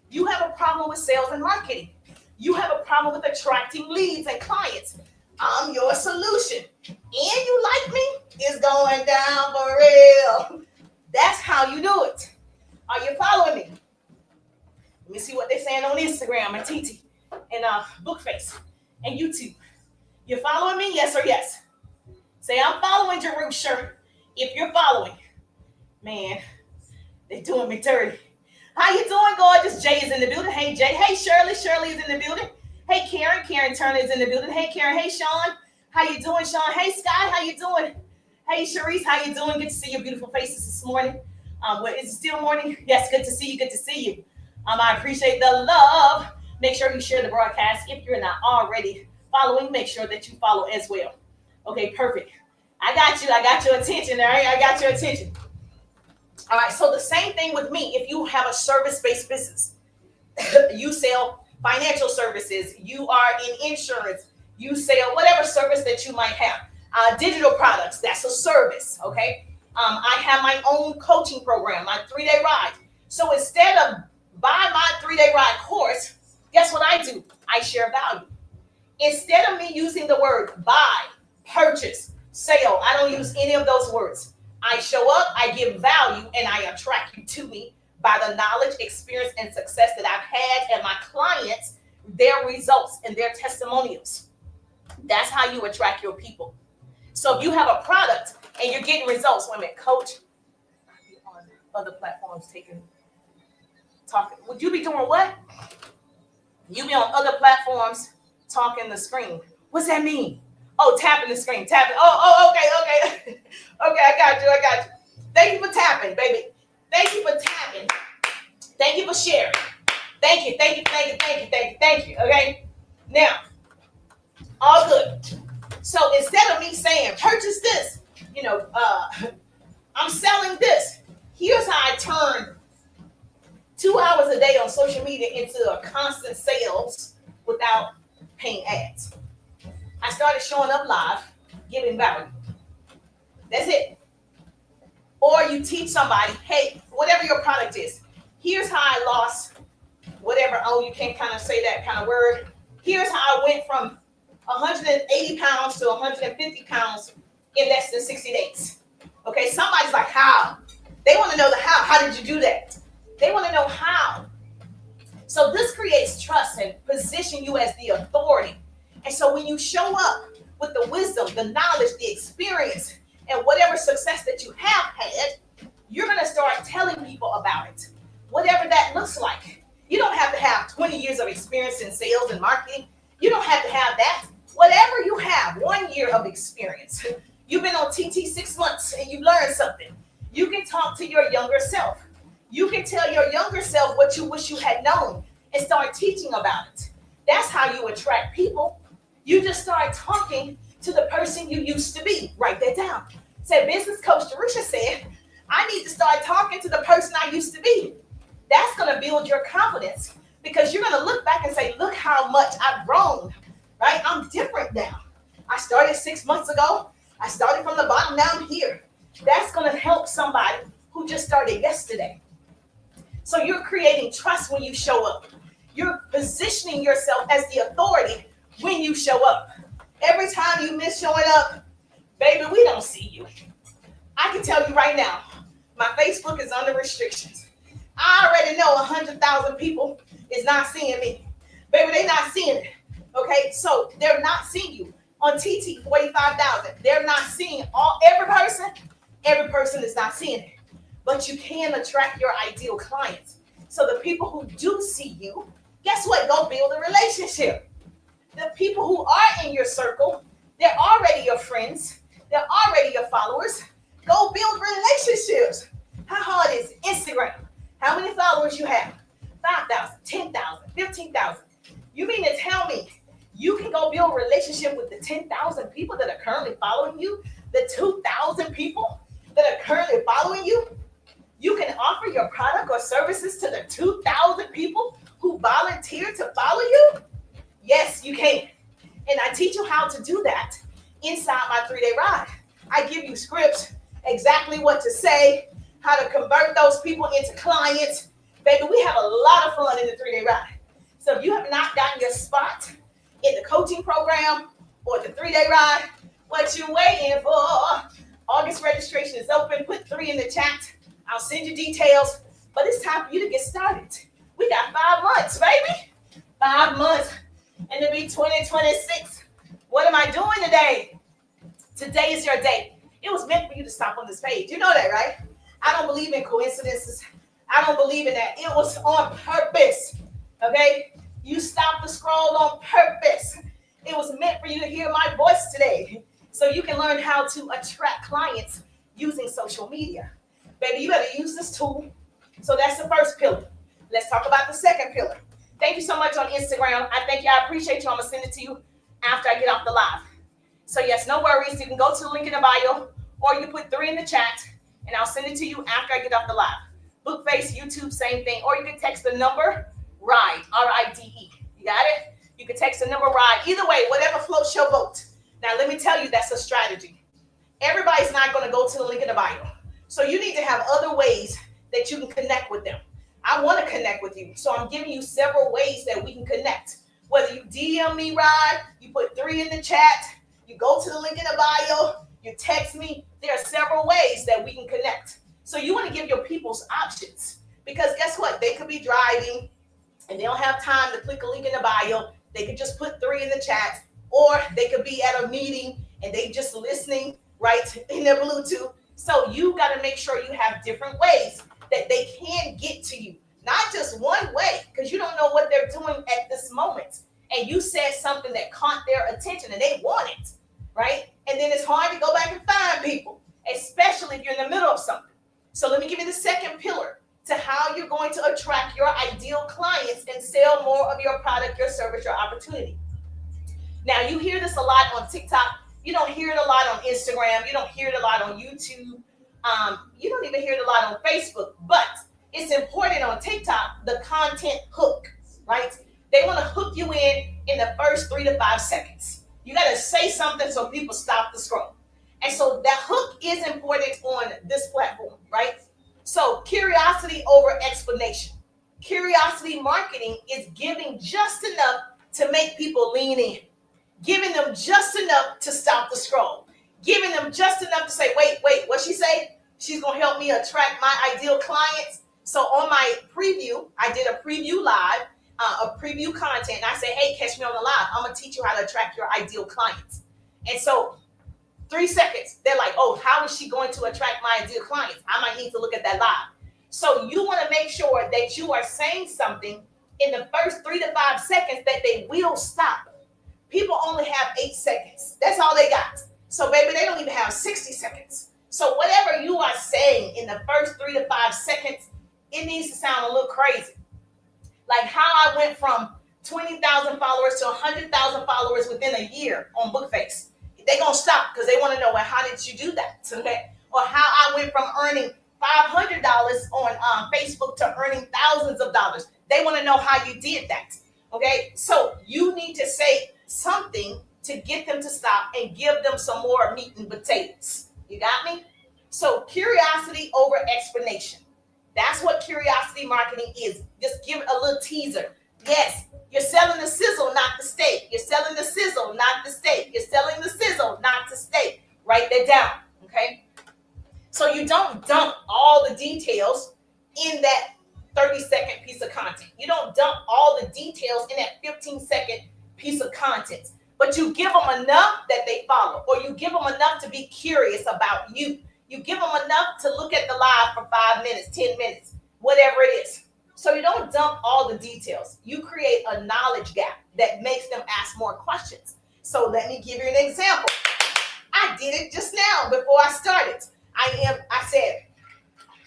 You have a problem with sales and marketing. You have a problem with attracting leads and clients. I'm your solution. And you like me? It's going down for real. That's how you do it. Are you following me? Let me see what they're saying on Instagram and TT and Bookface and YouTube. You following me? Yes or yes? Say, I'm following Jerusha. If you're following, man, they're doing me dirty. How you doing, gorgeous? Jay is in the building. Hey, Jay. Hey, Shirley. Shirley is in the building. Hey, Karen. Karen Turner is in the building. Hey, Karen. Hey, Sean. How you doing, Sean? Hey, Scott. How you doing? Hey, Sharice. How you doing? Good to see your beautiful faces this morning. What is it still morning? Yes, good to see you. Good to see you. I appreciate the love. Make sure you share the broadcast. If you're not already following, make sure that you follow as well. Okay, perfect. I got you. I got your attention. All right, I got your attention. All right, so the same thing with me. If you have a service-based business, you sell financial services, you are in insurance, you sell whatever service that you might have. Digital products, that's a service, okay? I have my own coaching program, my 3-day ride. So instead of buy my 3-day ride course, guess what I do? I share value. Instead of me using the word buy, purchase, sale, I don't use any of those words. I show up, I give value, and I attract you to me by the knowledge, experience, and success that I've had and my clients, their results and their testimonials. That's how you attract your people. So if you have a product and you're getting results, wait a minute, coach, on other platforms talking. Would you be doing what? You be on other platforms talking the screen. What's that mean? Oh, tapping the screen, tapping. Okay. Okay, I got you. Thank you for tapping, baby. Thank you for tapping. Thank you for sharing. Thank you. Okay? Now, all good. So instead of me saying, purchase this, I'm selling this. Here's how I turn 2 hours a day on social media into a constant sales without paying ads. I started showing up live, giving value. That's it. Or you teach somebody, hey, whatever your product is, here's how I lost whatever. Oh, you can't kind of say that kind of word. Here's how I went from 180 pounds to 150 pounds in less than 60 days. Okay, somebody's like, how? They want to know the how. How did you do that? They want to know how. So this creates trust and position you as the authority. And so when you show up with the wisdom, the knowledge, the experience, and whatever success that you have had, you're going to start telling people about it. Whatever that looks like. You don't have to have 20 years of experience in sales and marketing. You don't have to have that. Whatever you have, 1 year of experience. You've been on TT 6 months and you learned something. You can talk to your younger self. You can tell your younger self what you wish you had known and start teaching about it. That's how you attract people. You just start talking to the person you used to be. Write that down. Say, business coach Jerusha said, I need to start talking to the person I used to be. That's going to build your confidence because you're going to look back and say, look how much I've grown, right? I'm different now. I started 6 months ago. I started from the bottom. Now I'm here. That's going to help somebody who just started yesterday. So you're creating trust when you show up. You're positioning yourself as the authority when you show up. Every time you miss showing up, baby, we don't see you. I can tell you right now, my Facebook is under restrictions. I already know 100,000 people is not seeing me. Baby, they're not seeing it. Okay, so they're not seeing you. On TT, 45,000. They're not seeing every person. Every person is not seeing it. But you can attract your ideal clients. So the people who do see you, guess what? Go build a relationship. The people who are in your circle, they're already your friends. They're already your followers. Go build relationships. How hard is it? Instagram. How many followers you have? 5,000, 10,000, 15,000. You mean to tell me you can go build a relationship with the 10,000 people that are currently following you? The 2,000 people that are currently following you? You can offer your product or services to the 2,000 people who volunteer to follow you? Yes, you can. And I teach you how to do that inside my 3-day ride. I give you scripts, exactly what to say, how to convert those people into clients. Baby, we have a lot of fun in the 3-day ride. So if you have not gotten your spot in the coaching program or the 3-day ride, what you waiting for? August registration is open. Put 3 in the chat. I'll send you details. But it's time for you to get started. We got 5 months, baby. 5 months. And it'll be 2026. What am I doing today? Today is your day. It was meant for you to stop on this page. You know that, right? I don't believe in coincidences. I don't believe in that. It was on purpose. Okay? You stopped the scroll on purpose. It was meant for you to hear my voice today, so you can learn how to attract clients using social media. Baby, you better use this tool. So that's the first pillar. Let's talk about the second pillar. Thank you so much on Instagram. I thank you. I appreciate you. I'm going to send it to you after I get off the live. So yes, no worries. You can go to the link in the bio, or you put 3 in the chat, and I'll send it to you after I get off the live. Bookface, YouTube, same thing. Or you can text the number RIDE, R-I-D-E. You got it? You can text the number RIDE. Either way, whatever floats your boat. Now, let me tell you, that's a strategy. Everybody's not going to go to the link in the bio. So you need to have other ways that you can connect with them. I want to connect with you. So I'm giving you several ways that we can connect. Whether you DM me, RIDE, you put 3 in the chat, you go to the link in the bio, you text me. There are several ways that we can connect. So you want to give your people's options. Because guess what? They could be driving and they don't have time to click a link in the bio. They could just put 3 in the chat. Or they could be at a meeting and they just listening right in their Bluetooth. So you got to make sure you have different ways that they can get to you. Not just one way, because you don't know what they're doing at this moment. And you said something that caught their attention and they want it, right? And then it's hard to go back and find people, especially if you're in the middle of something. So let me give you the second pillar to how you're going to attract your ideal clients and sell more of your product, your service, your opportunity. Now, you hear this a lot on TikTok. You don't hear it a lot on Instagram. You don't hear it a lot on YouTube. You don't even hear it a lot on Facebook. But it's important on TikTok, the content hook, right? They want to hook you in the first 3 to 5 seconds. You got to say something so people stop the scroll. And so that hook is important on this platform, right? So curiosity over explanation. Curiosity marketing is giving just enough to make people lean in. Giving them just enough to stop the scroll. Giving them just enough to say, wait, what she say? She's going to help me attract my ideal clients. So on my preview, I did a preview live, a preview content. And I say, hey, catch me on the live. I'm going to teach you how to attract your ideal clients. And so 3 seconds, they're like, oh, how is she going to attract my ideal clients? I might need to look at that live. So you want to make sure that you are saying something in the first 3 to 5 seconds that they will stop. People only have 8 seconds. That's all they got. So, baby, they don't even have 60 seconds. So whatever you are saying in the first 3 to 5 seconds, it needs to sound a little crazy. Like how I went from 20,000 followers to 100,000 followers within a year on Bookface. They're going to stop because they want to know, well, how did you do that? Okay? Or how I went from earning $500 on Facebook to earning thousands of dollars. They want to know how you did that. Okay? So you need to say something to get them to stop and give them some more meat and potatoes. You got me? So curiosity over explanation. That's what curiosity marketing is. Just give a little teaser. Yes, you're selling the sizzle, not the steak. You're selling the sizzle, not the steak. You're selling the sizzle, not the steak. Write that down, okay? So you don't dump all the details in that 30-second piece of content. You don't dump all the details in that 15-second piece of content. But you give them enough that they follow, or you give them enough to be curious about you. You give them enough to look at the live for 5 minutes, 10 minutes, whatever it is. So you don't dump all the details. You create a knowledge gap that makes them ask more questions. So let me give you an example. I did it just now before I started. I said,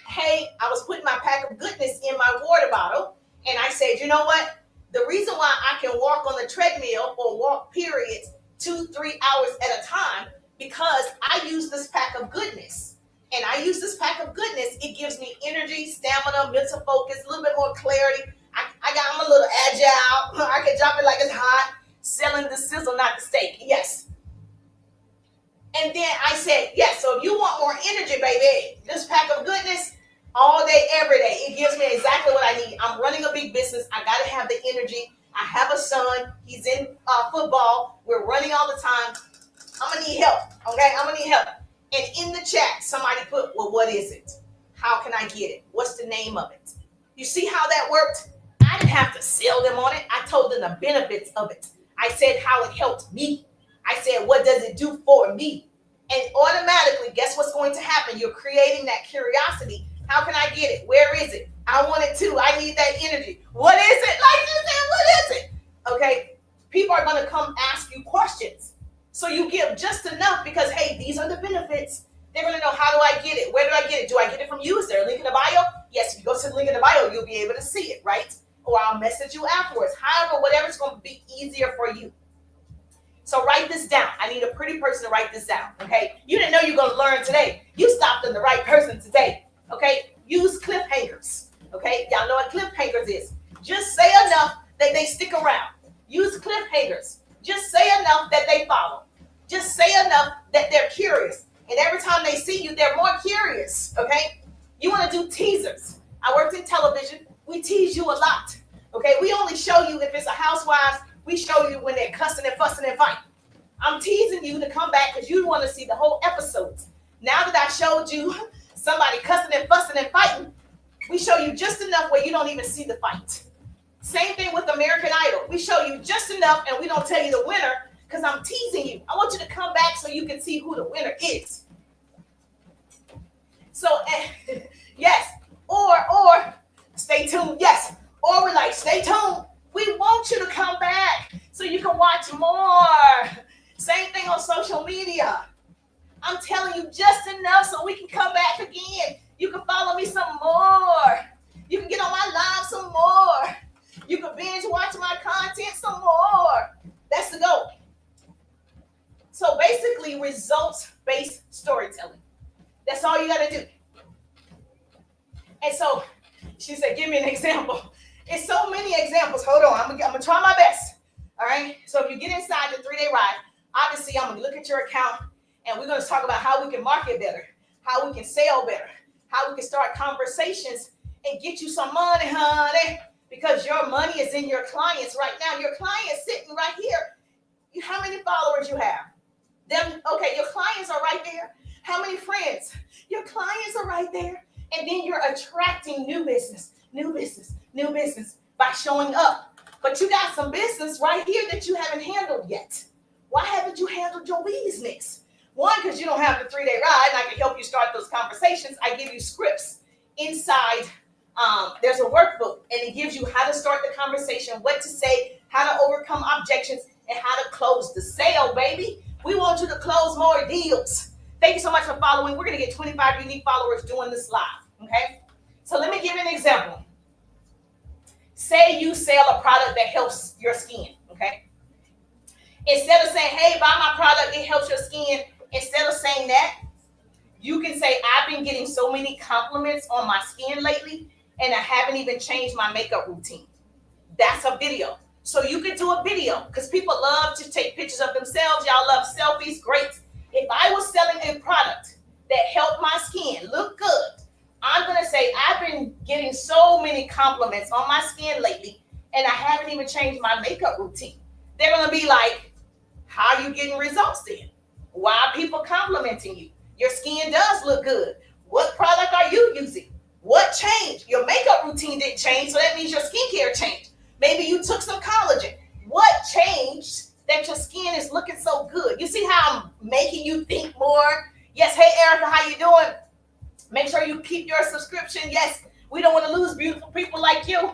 hey, I was putting my pack of goodness in my water bottle. And I said, you know what? The reason why I can walk on the treadmill or walk periods 2-3 hours at a time, because I use this pack of goodness. And I use this pack of goodness. It gives me energy, stamina, mental focus, a little bit more clarity. I'm a little agile. I can drop it like it's hot. Selling the sizzle, not the steak. Yes. And then I said, yes, so if you want more energy, baby, this pack of goodness, all day, every day, it gives me exactly what I need. I'm running a big business. I got to have the energy. I have a son. He's in football. We're running all the time. I'm going to need help, okay? I'm going to need help. And in the chat, somebody put, well, what is it? How can I get it? What's the name of it? You see how that worked? I didn't have to sell them on it. I told them the benefits of it. I said how it helped me. I said, what does it do for me? And automatically, guess what's going to happen? You're creating that curiosity. How can I get it? Where is it? I want it too. I need that energy. What is it? Like you said, what is it? Okay. People are going to come ask you questions. So you give just enough because, hey, these are the benefits. They're going to know, how do I get it? Where do I get it? Do I get it from you? Is there a link in the bio? Yes, if you go to the link in the bio, you'll be able to see it, right? Or I'll message you afterwards. However, whatever's going to be easier for you. So write this down. I need a pretty person to write this down, okay? You didn't know you were going to learn today. You stopped on the right person today, okay? Use cliffhangers, okay? Y'all know what cliffhangers is. Just say enough that they stick around. Use cliffhangers. Just say enough that they follow. Just say enough that they're curious. And every time they see you, they're more curious, okay? You want to do teasers. I worked in television. We tease you a lot, okay? We only show you if it's a housewives. We show you when they're cussing and fussing and fighting. I'm teasing you to come back because you want to see the whole episodes. Now that I showed you somebody cussing and fussing and fighting, we show you just enough where you don't even see the fight. Same thing with American Idol. We show you just enough and we don't tell you the winner because I'm teasing you. I want you to come back so you can see who the winner is. So, yes, or stay tuned. Yes, or we're like, stay tuned. We want you to come back so you can watch more. Same thing on social media. I'm telling you just enough so we can come back again. You can follow me some more. You can get on my live some more. You can binge watch my content some more. That's the goal. So basically, results-based storytelling. That's all you got to do. And so she said, give me an example. It's so many examples. Hold on. I'm going to try my best. All right. So if you get inside the 3-day ride, obviously I'm going to look at your account and we're going to talk about how we can market better, how we can sell better, how we can start conversations and get you some money, honey, because your money is in your clients right now. Your client's sitting right here. How many followers you have? Them. Okay. Your clients are right there. How many friends? Your clients are right there. And then you're attracting new business by showing up. But you got some business right here that you haven't handled yet. Why haven't you handled your business? One, because you don't have the 3-day ride, and I can help you start those conversations. I give you scripts inside. There's a workbook, and it gives you how to start the conversation, what to say, how to overcome objections, and how to close the sale, baby. We want you to close more deals. Thank you so much for following. We're going to get 25 unique followers doing this live, okay? So let me give you an example. Say you sell a product that helps your skin, okay? Instead of saying, hey, buy my product, it helps your skin, instead of saying that, you can say, I've been getting so many compliments on my skin lately, and I haven't even changed my makeup routine. That's a video. So you could do a video because people love to take pictures of themselves. Y'all love selfies. Great. If I was selling a product that helped my skin look good, I'm going to say, I've been getting so many compliments on my skin lately, and I haven't even changed my makeup routine. They're going to be like, how are you getting results then? Why are people complimenting you? Your skin does look good. What product are you using? What changed? Your makeup routine didn't change, so that means your skincare changed. Maybe you took some collagen. What changed that your skin is looking so good? You see how I'm making you think more? Yes, hey, Erica, how you doing? Make sure you keep your subscription. Yes, we don't want to lose beautiful people like you.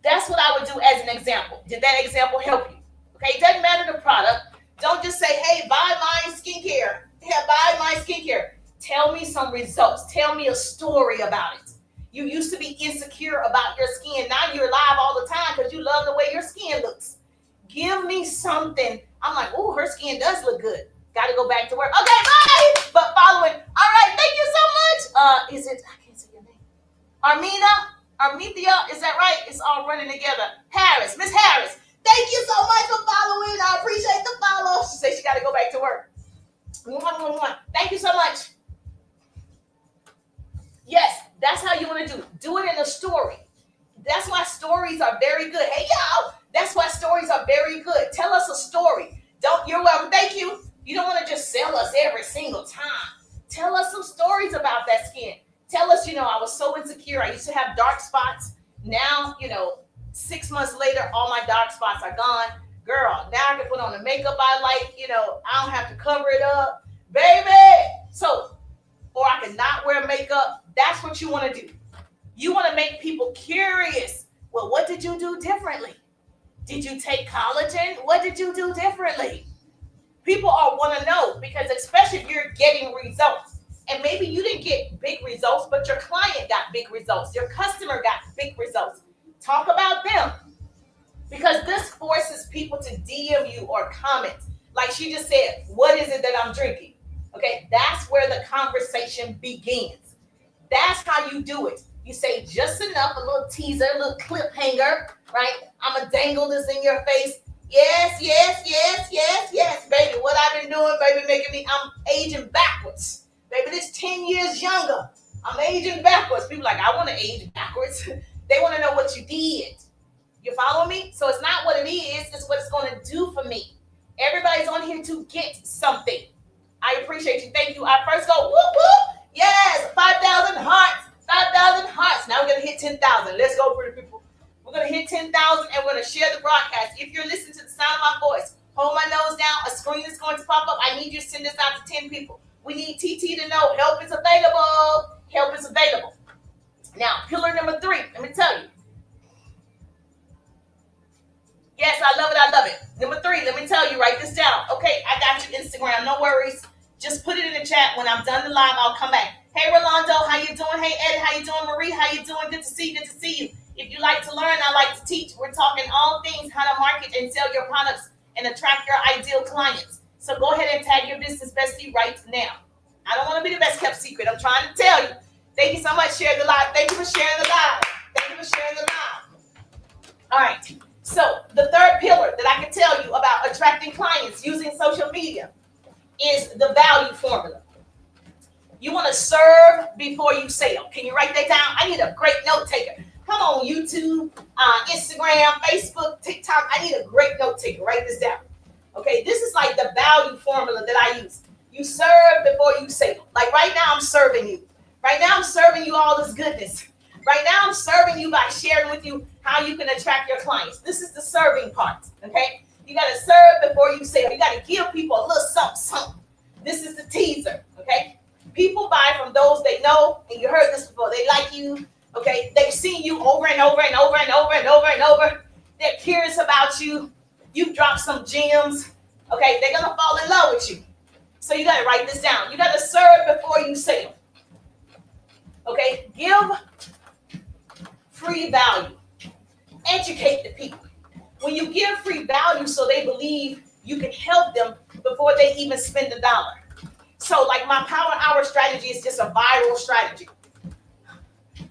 That's what I would do as an example. Did that example help you? Okay, it doesn't matter the product. Don't just say, hey, buy my skincare. Yeah, buy my skincare. Tell me some results. Tell me a story about it. You used to be insecure about your skin. Now you're live all the time because you love the way your skin looks. Give me something. I'm like, oh, her skin does look good. Got to go back to work. Okay, bye. But following. All right, thank you so much. Is it, I can't say your name. Armithia, is that right? It's all running together. Harris, Miss Harris. Thank you so much for following. I appreciate the follow. She said she got to go back to work. Thank you so much. Yes, that's how you want to do. Do it in a story. That's why stories are very good. Hey, y'all, that's why stories are very good. Tell us a story. You're welcome. Thank you. You don't want to just sell us every single time. Tell us some stories about that skin. Tell us, I was so insecure. I used to have dark spots. Now, 6 months later, all my dark spots are gone. Girl, now I can put on the makeup I like. I don't have to cover it up. Baby. So, or I can not wear makeup. That's what you want to do. You want to make people curious. Well, what did you do differently? Did you take collagen? What did you do differently? People all want to know, because especially if you're getting results. And maybe you didn't get big results, but your client got big results. Your customer got big results. Talk about them, because this forces people to DM you or comment. Like she just said, what is it that I'm drinking? Okay, that's where the conversation begins. That's how you do it. You say just enough, a little teaser, a little clip hanger, right? I'm going to dangle this in your face. Yes, yes, yes, yes, yes, baby. What I've been doing, baby, I'm aging backwards. Baby, this 10 years younger. I'm aging backwards. People are like, I want to age backwards. They want to know what you did. You follow me? So it's not what it is, it's what it's going to do for me. Everybody's on here to get something. I appreciate you. Thank you. I first go, whoop, whoop. Yes, 5,000 hearts. 5,000 hearts. Now we're going to hit 10,000. Let's go, pretty people. We're going to hit 10,000 and we're going to share the broadcast. If you're listening to the sound of my voice, hold my nose down. A screen is going to pop up. I need you to send this out to 10 people. We need TT to know help is available. Help is available. Now, pillar number 3, let me tell you. Yes, I love it. I love it. Number 3, let me tell you, write this down. Okay, I got you, Instagram. No worries. Just put it in the chat. When I'm done the live, I'll come back. Hey, Rolando, how you doing? Hey, Eddie, how you doing? Marie, how you doing? Good to see you. Good to see you. If you like to learn, I like to teach. We're talking all things how to market and sell your products and attract your ideal clients. So go ahead and tag your business bestie right now. I don't want to be the best kept secret. I'm trying to tell you. Thank you so much. Share the live. Thank you for sharing the live. Thank you for sharing the live. All right. So the third pillar that I can tell you about attracting clients using social media is the value formula. You want to serve before you sell. Can you write that down? I need a great note taker. Come on, YouTube, Instagram, Facebook, TikTok. I need a great note taker. Write this down. Okay, this is like the value formula that I use. You serve before you sell. Like right now, I'm serving you. Right now, I'm serving you all this goodness. Right now, I'm serving you by sharing with you how you can attract your clients. This is the serving part, okay? You got to serve before you sell. You got to give people a little something, something. This is the teaser, okay? People buy from those they know, and you heard this before. They like you, okay? They've seen you over and over and over and over and over and over. They're curious about you. You've dropped some gems, okay? They're going to fall in love with you. So you got to write this down. You got to serve before you sell, okay? Give free value. Educate the people. When you give free value so they believe you can help them before they even spend $1. So like my power hour strategy is just a viral strategy.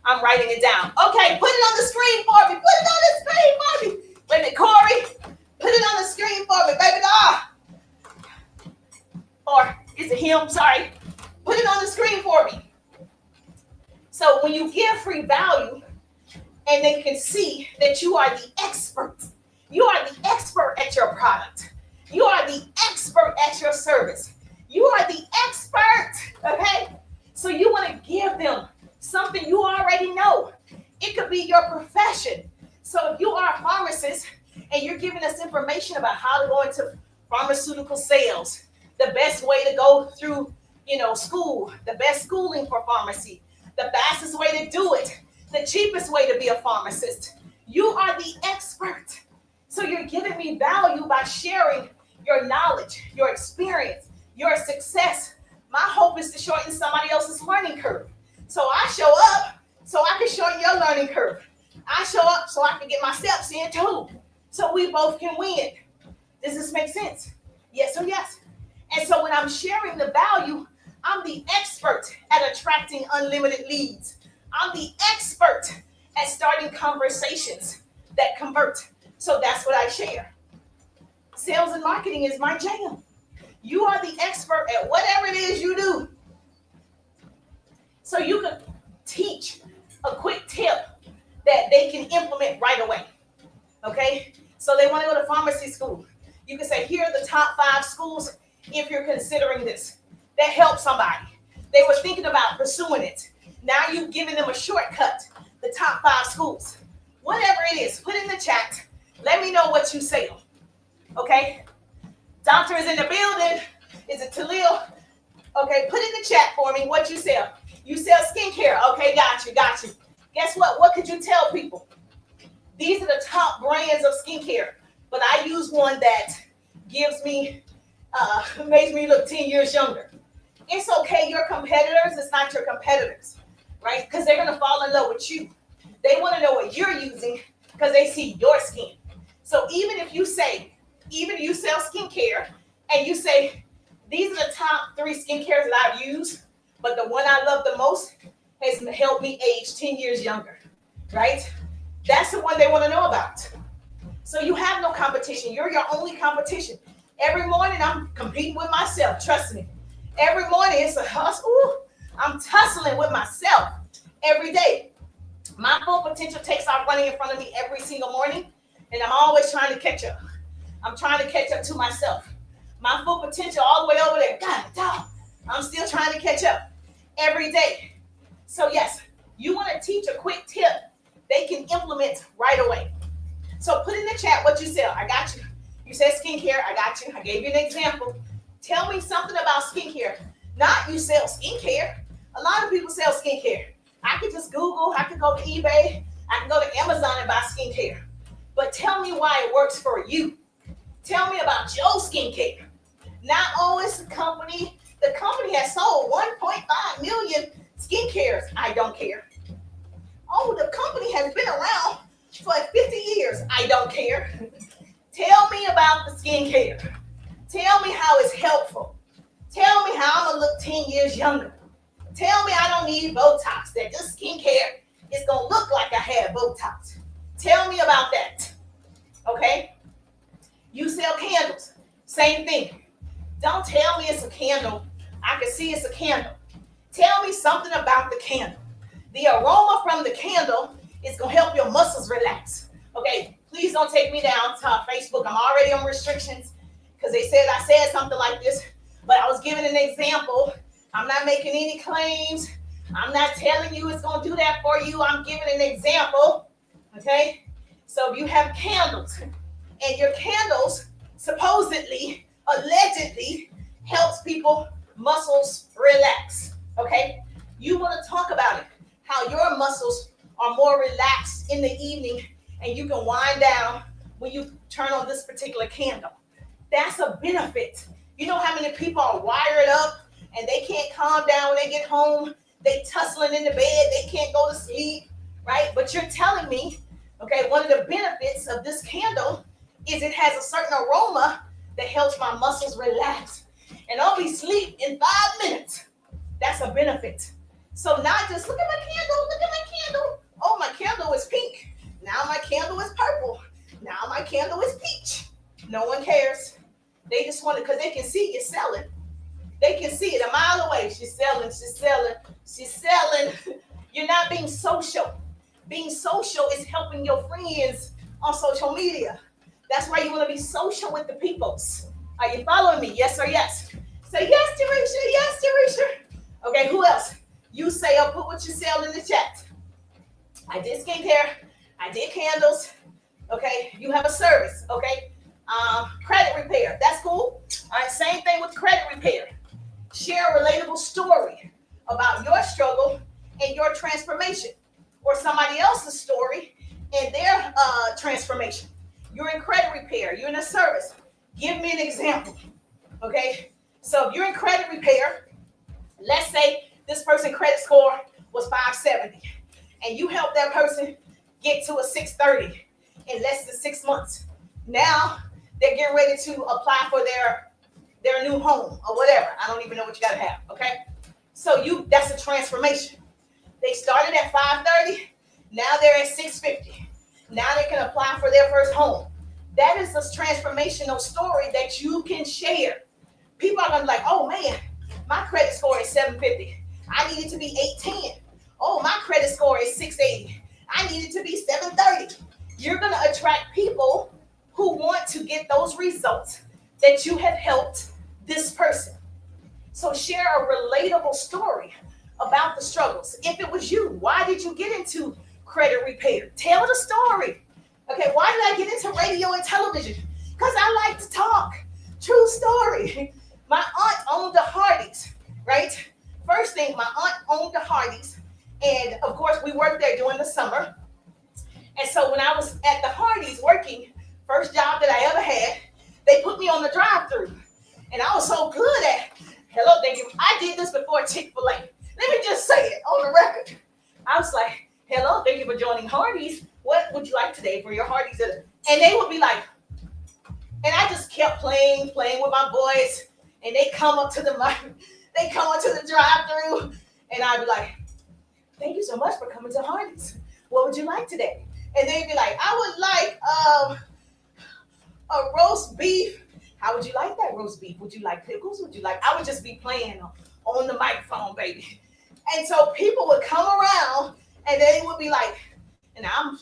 I'm writing it down. Okay, put it on the screen for me. Put it on the screen for me. Wait a minute, Corey. Put it on the screen for me, baby. Or is it him? Sorry. Put it on the screen for me. So when you give free value and they can see that you are the expert, you are the expert at your product. You are the expert at your service. You are the expert, okay? So you want to give them something you already know. It could be your profession. So if you are a pharmacist and you're giving us information about how to go into pharmaceutical sales, the best way to go through, school, the best schooling for pharmacy, the fastest way to do it, the cheapest way to be a pharmacist. You are the expert. So you're giving me value by sharing your knowledge, your experience, your success. My hope is to shorten somebody else's learning curve. So I show up so I can shorten your learning curve. I show up so I can get my steps in too. So we both can win. Does this make sense? Yes or yes? And so when I'm sharing the value, I'm the expert at attracting unlimited leads. I'm the expert at starting conversations that convert. So that's what I share. Sales and marketing is my jam. You are the expert at whatever it is you do. So you can teach a quick tip that they can implement right away. Okay? So they want to go to pharmacy school. You can say, here are the top 5 schools if you're considering this. That helps somebody. They were thinking about pursuing it. Now you've given them a shortcut, the top 5 schools. Whatever it is, put in the chat. Let me know what you sell. Okay? Doctor is in the building. Is it Talil? Okay, put in the chat for me what you sell. You sell skincare. Okay, got you. Guess what? What could you tell people? These are the top brands of skincare, but I use one that gives me, makes me look 10 years younger. It's okay, your competitors, it's not your competitors, right? Because they're going to fall in love with you. They want to know what you're using because they see your skin. So even if you sell skincare and you say, these are the top 3 skincare that I've used, but the one I love the most has helped me age 10 years younger, right? That's the one they want to know about. So you have no competition. You're your only competition. Every morning I'm competing with myself, trust me. Every morning it's a hustle. I'm tussling with myself every day. My full potential takes off running in front of me every single morning, and I'm always trying to catch up. I'm trying to catch up to myself. My full potential all the way over there, God, dog, I'm still trying to catch up every day. So yes, you want to teach a quick tip they can implement right away. So put in the chat what you sell. I got you. You said skincare. I got you. I gave you an example. Tell me something about skincare. Not you sell skincare. A lot of people sell skincare. I could just Google. I could go to eBay. I can go to Amazon and buy skincare. But tell me why it works for you. Tell me about your skincare. Not always the company. The company has sold 1.5 million skincares. I don't care. Oh, the company has been around for 50 years. I don't care. Tell me about the skincare. Tell me how it's helpful. Tell me how I'm going to look 10 years younger. Tell me I don't need Botox, that this skincare is going to look like I had Botox. Tell me about that. Okay? You sell candles. Same thing. Don't tell me it's a candle. I can see it's a candle. Tell me something about the candle. The aroma from the candle is going to help your muscles relax. Okay, please don't take me down to Facebook. I'm already on restrictions because they said I said something like this, but I was giving an example. I'm not making any claims. I'm not telling you it's going to do that for you. I'm giving an example. Okay, so if you have candles and your candles supposedly, allegedly helps people muscles relax. Okay, you want to talk about it, how your muscles are more relaxed in the evening and you can wind down when you turn on this particular candle. That's a benefit. You know how many people are wired up and they can't calm down when they get home? They tussling in the bed, they can't go to sleep, right? But you're telling me, okay, one of the benefits of this candle is it has a certain aroma that helps my muscles relax. And I'll be asleep in 5 minutes. That's a benefit. So not just look at my candle, look at my candle. Oh, my candle is pink. Now my candle is purple. Now my candle is peach. No one cares. They just want it because they can see you selling. They can see it a mile away. She's selling, she's selling, she's selling. You're not being social. Being social is helping your friends on social media. That's why you want to be social with the peoples. Are you following me? Yes or yes? Say yes, Teresa. Yes, Teresa. Okay, who else? You say or put what you sell in the chat. I did skincare. I did candles. Okay, you have a service. Okay, credit repair. That's cool. All right, same thing with credit repair. Share a relatable story about your struggle and your transformation, or somebody else's story and their transformation. You're in credit repair. You're in a service. Give me an example. Okay, so if you're in credit repair, let's say this person's credit score was 570, and you help that person get to a 630 in less than 6 months. Now they're getting ready to apply for their new home or whatever. I don't even know what you got to have. Okay, so that's a transformation. They started at 530. Now they're at 650. Now they can apply for their first home. That is a transformational story that you can share. People are going to be like, oh man, my credit score is 750. I need it to be 810. Oh, my credit score is 680. I need it to be 730. You're going to attract people who want to get those results that you have helped this person. So share a relatable story about the struggles. If it was you, why did you get into credit repair? Tell the story. Okay, why did I get into radio and television? Because I like to talk. True story. My aunt owned the Hardee's, right? First thing, my aunt owned the Hardee's, And of course, we worked there during the summer. And so when I was at the Hardee's working, first job that I ever had, they put me on the drive-through. And I was so good at, hello, thank you. I did this before Chick-fil-A. Let me just say it on the record. I was like, hello, thank you for joining Hardee's. What would you like today for your Hardee's? And they would be like, and I just kept playing with my boys. And they come up to the drive-through. And I'd be like, thank you so much for coming to Hardee's. What would you like today? And they'd be like, I would like a roast beef. How would you like that roast beef? Would you like pickles? I would just be playing on the microphone, baby. And so people would come around and they would be like, and I'm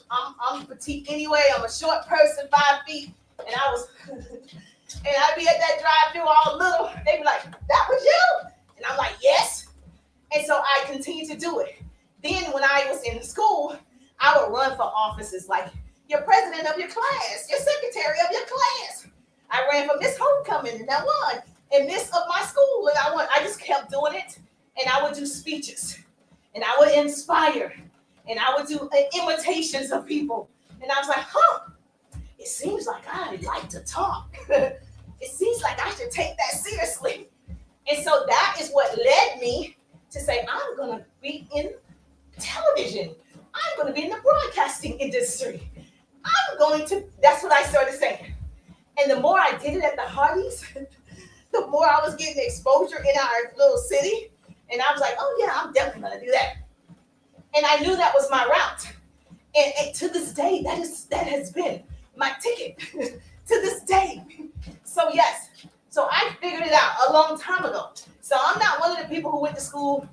petite anyway. I'm a short person, 5 feet. And and I'd be at that drive-thru all little. They'd be like, that was you? And I'm like, yes. And so I continued to do it. Then when I was in school, I would run for offices like your president of your class, your secretary of your class. I ran for Miss Homecoming and I won. And Miss of my school and I won. I just kept doing it. And I would do speeches. And I would inspire. And I would do imitations of people. And I was like, it seems like I like to talk. It seems like I should take that seriously. And so that is what led me to say, I'm going to be in television. I'm going to be in the broadcasting industry. That's what I started saying. And the more I did it at the Hardee's, the more I was getting exposure in our little city. And I was like, oh yeah, I'm definitely going to do that. And I knew that was my route. And to this day, that has been my ticket to this day. So yes, so I figured it out a long time ago. So I'm not one of the people who went to school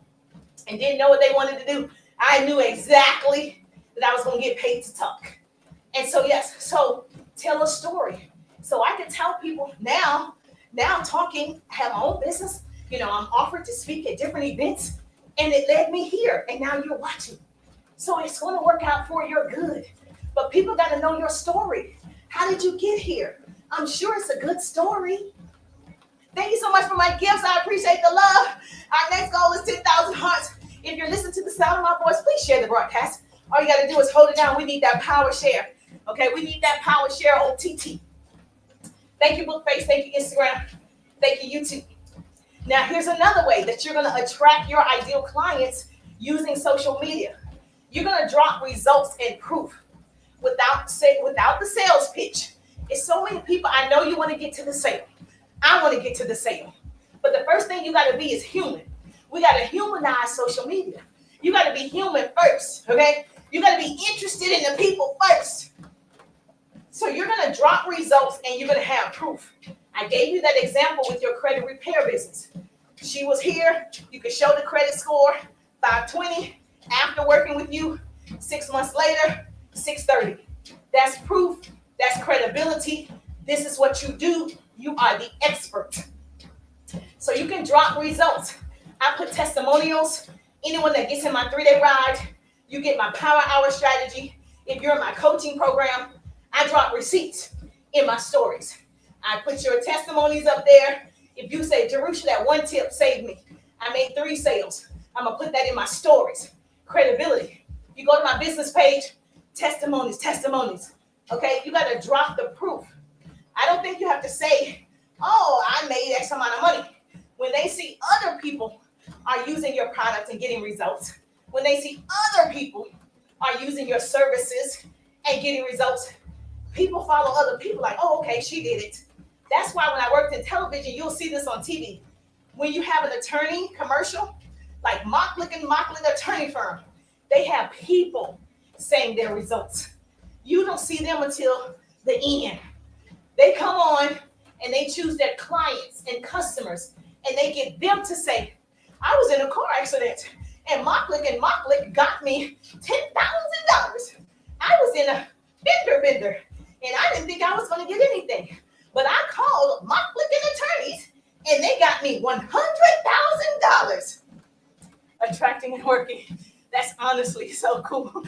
and didn't know what they wanted to do. I knew exactly that I was going to get paid to talk. And so yes, so tell a story. So I can tell people now I'm talking, I have my own business. You know, I'm offered to speak at different events and it led me here. And now you're watching. So it's going to work out for your good. But people got to know your story. How did you get here? I'm sure it's a good story. Thank you so much for my gifts. I appreciate the love. Our next goal is 10,000 hearts. If you're listening to the sound of my voice, please share the broadcast. All you got to do is hold it down. We need that power share. Okay, we need that power share on TT. Thank you, Bookface. Thank you, Instagram. Thank you, YouTube. Now, here's another way that you're going to attract your ideal clients using social media. You're going to drop results and proof without the sales pitch. It's so many people. I know you want to get to the sale. I want to get to the sale. But the first thing you got to be is human. We got to humanize social media. You got to be human first, okay? You got to be interested in the people first. So you're going to drop results and you're going to have proof. I gave you that example with your credit repair business. She was here. You could show the credit score, 520. After working with you, 6 months later, 630. That's proof. That's credibility. This is what you do. You are the expert. So you can drop results. I put testimonials. Anyone that gets in my 3-day ride, you get my power hour strategy. If you're in my coaching program, I drop receipts in my stories. I put your testimonies up there. If you say, Jerusha, that one tip saved me. I made 3 sales. I'm going to put that in my stories. Credibility. You go to my business page, testimonies. Okay, you got to drop the proof. I don't think you have to say, oh, I made X amount of money. When they see other people are using your product and getting results, when they see other people are using your services and getting results, people follow other people like, oh, okay, she did it. That's why when I worked in television, you'll see this on TV. When you have an attorney commercial, like Mocklick attorney firm, they have people saying their results. You don't see them until the end. They come on and they choose their clients and customers and they get them to say, I was in a car accident and Mocklick got me $10,000. I was in a bender and I didn't think I was going to get anything. But I called Mocklick attorneys and they got me $100,000. Attracting and working. That's honestly so cool.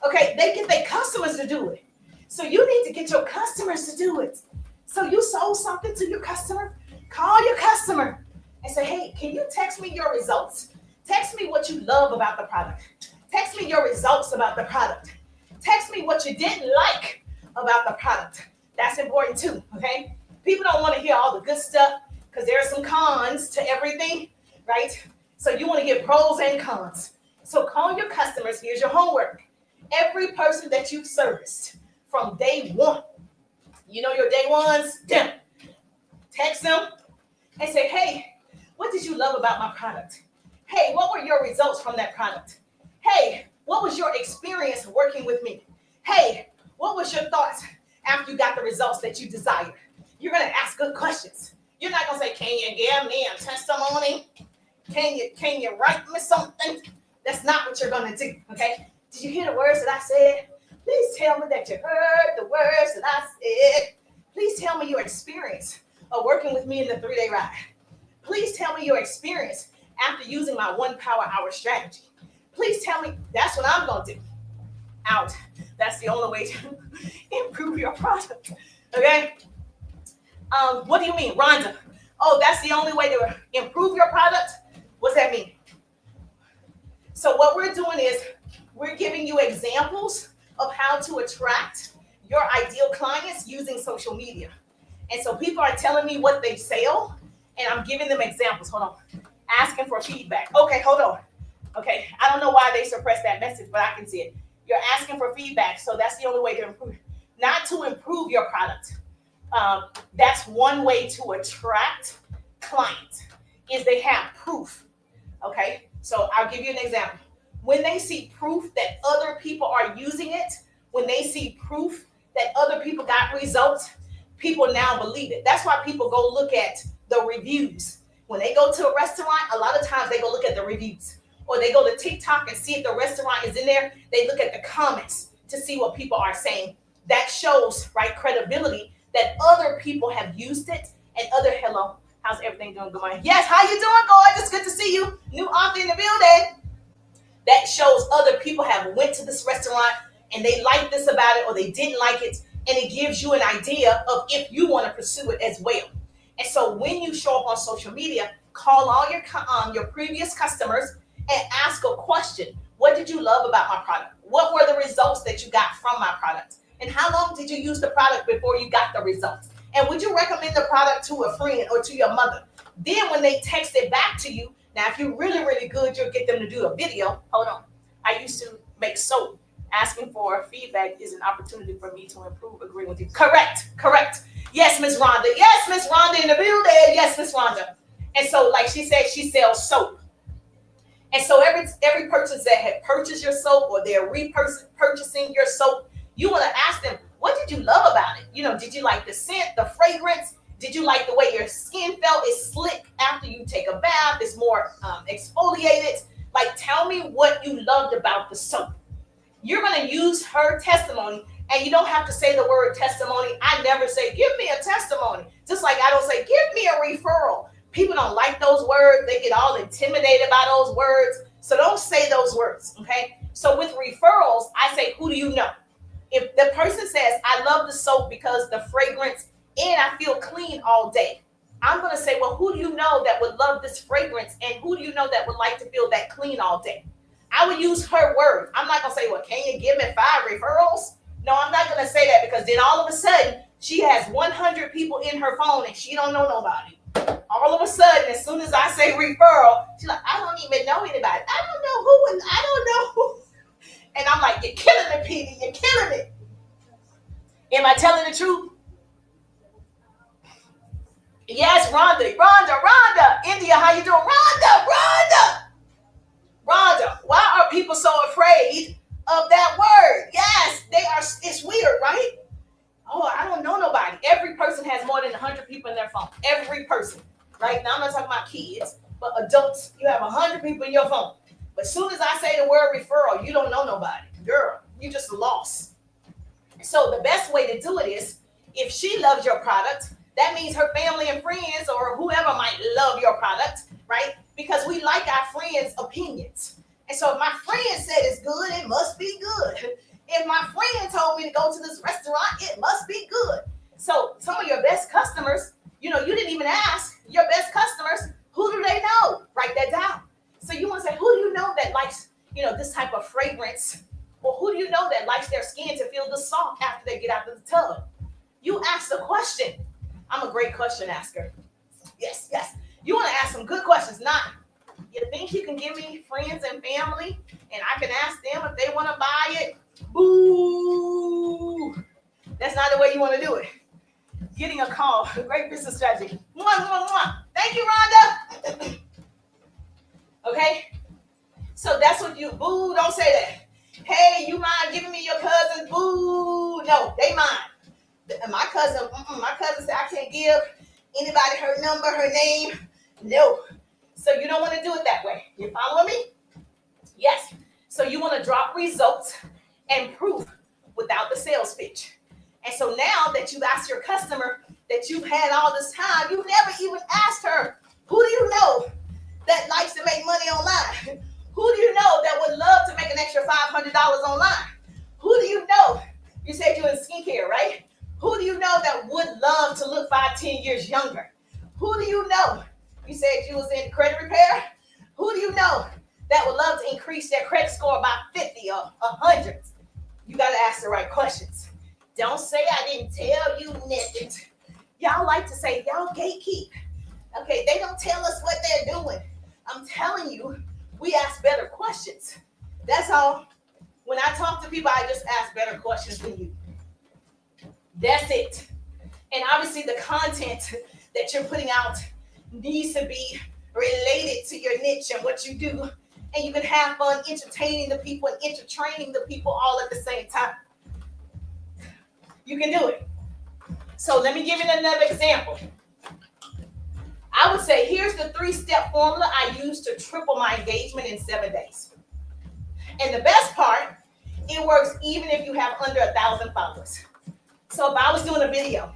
Okay, they get their customers to do it. So you need to get your customers to do it. So you sold something to your customer, call your customer and say, hey, can you text me your results? Text me what you love about the product. Text me your results about the product. Text me what you didn't like about the product. That's important too, okay? People don't want to hear all the good stuff because there are some cons to everything, right? So you want to get pros and cons. So call your customers. Here's your homework. Every person that you've serviced from day one, you know your day ones, them. Text them and say, hey, what did you love about my product? Hey, what were your results from that product? Hey, what was your experience working with me? Hey, what was your thoughts after you got the results that you desired? You're going to ask good questions. You're not going to say, can you give me a testimony? Can you write me something? That's not what you're going to do, okay? Did you hear the words that I said? Please tell me that you heard the words that I said. Please tell me your experience of working with me in the 3-day ride. Please tell me your experience after using my 1 power hour strategy. Please tell me. That's what I'm going to do. Out. That's the only way to improve your product. Okay? What do you mean, Rhonda? Oh, that's the only way to improve your product? What's that mean? So what we're doing is we're giving you examples of how to attract your ideal clients using social media. And so people are telling me what they sell, and I'm giving them examples. Hold on. Asking for feedback. Okay, hold on. Okay, I don't know why they suppressed that message, but I can see it. You're asking for feedback, so that's the only way to improve. Not to improve your product. That's one way to attract clients, is they have proof. Okay, so I'll give you an example. When they see proof that other people are using it, when they see proof that other people got results, people now believe it. That's why people go look at the reviews. When they go to a restaurant, a lot of times they go look at the reviews. Or they go to TikTok and see if the restaurant is in there. They look at the comments to see what people are saying. That shows, right, credibility that other people have used it and hello, how's everything doing? Good morning. Yes, how you doing, gorgeous? Good to see you. New author in the building. That shows other people have went to this restaurant and they liked this about it or they didn't like it. And it gives you an idea of if you want to pursue it as well. And so when you show up on social media, call all your previous customers and ask a question. What did you love about my product? What were the results that you got from my product? And how long did you use the product before you got the results? And would you recommend the product to a friend or to your mother? Then when they text it back to you, now if you're really, really good, you'll get them to do a video. Hold on. I used to make soap. Asking for feedback is an opportunity for me to improve. Agree with you. Correct. Yes, Miss Rhonda. Yes, Miss Rhonda in the building. Yes, Miss Rhonda. And so, like she said, she sells soap. And so every person that had purchased your soap or they're repurchasing your soap, you want to ask them, what did you love about it? You know, did you like the scent, the fragrance? Did you like the way your skin felt? It's slick after you take a bath. It's more exfoliated. Like, tell me what you loved about the soap. You're going to use her testimony, and you don't have to say the word testimony. I never say, give me a testimony. Just like I don't say, give me a referral. People don't like those words. They get all intimidated by those words. So don't say those words, okay? So with referrals, I say, who do you know? If the person says, I love the soap because the fragrance and I feel clean all day, I'm going to say, well, who do you know that would love this fragrance? And who do you know that would like to feel that clean all day? I would use her words. I'm not going to say, well, can you give me 5 referrals? No, I'm not going to say that because then all of a sudden she has 100 people in her phone and she don't know nobody. All of a sudden, as soon as I say referral, she's like, I don't even know anybody. I don't know who and I don't know who. And I'm like, you're killing me, Petey. You're killing me. Am I telling the truth? Yes, Rhonda. India, how you doing? Rhonda, why are people so afraid of that word? Yes, they are. It's weird, right? Oh, I don't know nobody. Every person has more than 100 people in their phone. Every person, right? Now I'm not talking about kids, but adults. You have 100 people in your phone. But as soon as I say the word referral, you don't know nobody. Girl, you just lost. So the best way to do it is, if she loves your product, that means her family and friends or whoever might love your product, right? Because we like our friends' opinions. And so if my friend said it's good, it must be good. If my friend told me to go to this restaurant, it must be good. So some of your best customers, you didn't even ask your best customers, who do they know? Write that down. So you want to say, this type of fragrance? Or who do you know that likes their skin to feel the salt after they get out of the tub? You ask the question. I'm a great question asker. Yes, yes. You want to ask some good questions, not you think you can give me friends and family and I can ask them if they want to buy it? Boo! That's not the way you want to do it. Getting a call, great business strategy. Thank you, Rhonda. Okay? So that's what you, boo, don't say that. Hey, you mind giving me your cousin? Boo! No, they mine. My cousin said I can't give anybody her number, her name. No. So you don't want to do it that way. You following me? Yes. So you want to drop results and proof without the sales pitch. And so now that you've asked your customer that you've had all this time, you've never even asked her, who do you know that likes to make money online? Who do you know that would love to make an extra $500 online? Who do you know? You said you're in skincare, right? Who do you know that would love to look 5-10 years younger? Who do you know? You said you was in credit repair. Who do you know that would love to increase their credit score by 50 or 100? You got to ask the right questions. Don't say I didn't tell you nothing. Y'all like to say y'all gatekeep. Okay, they don't tell us what they're doing. I'm telling you, we ask better questions. That's all. When I talk to people, I just ask better questions than you. That's it. And obviously the content that you're putting out needs to be related to your niche and what you do. And you can have fun entertaining the people and entertaining the people all at the same time. You can do it. So let me give you another example. I would say here's the 3-step formula I use to triple my engagement in 7 days. And the best part, it works even if you have under 1,000 followers. So if I was doing a video,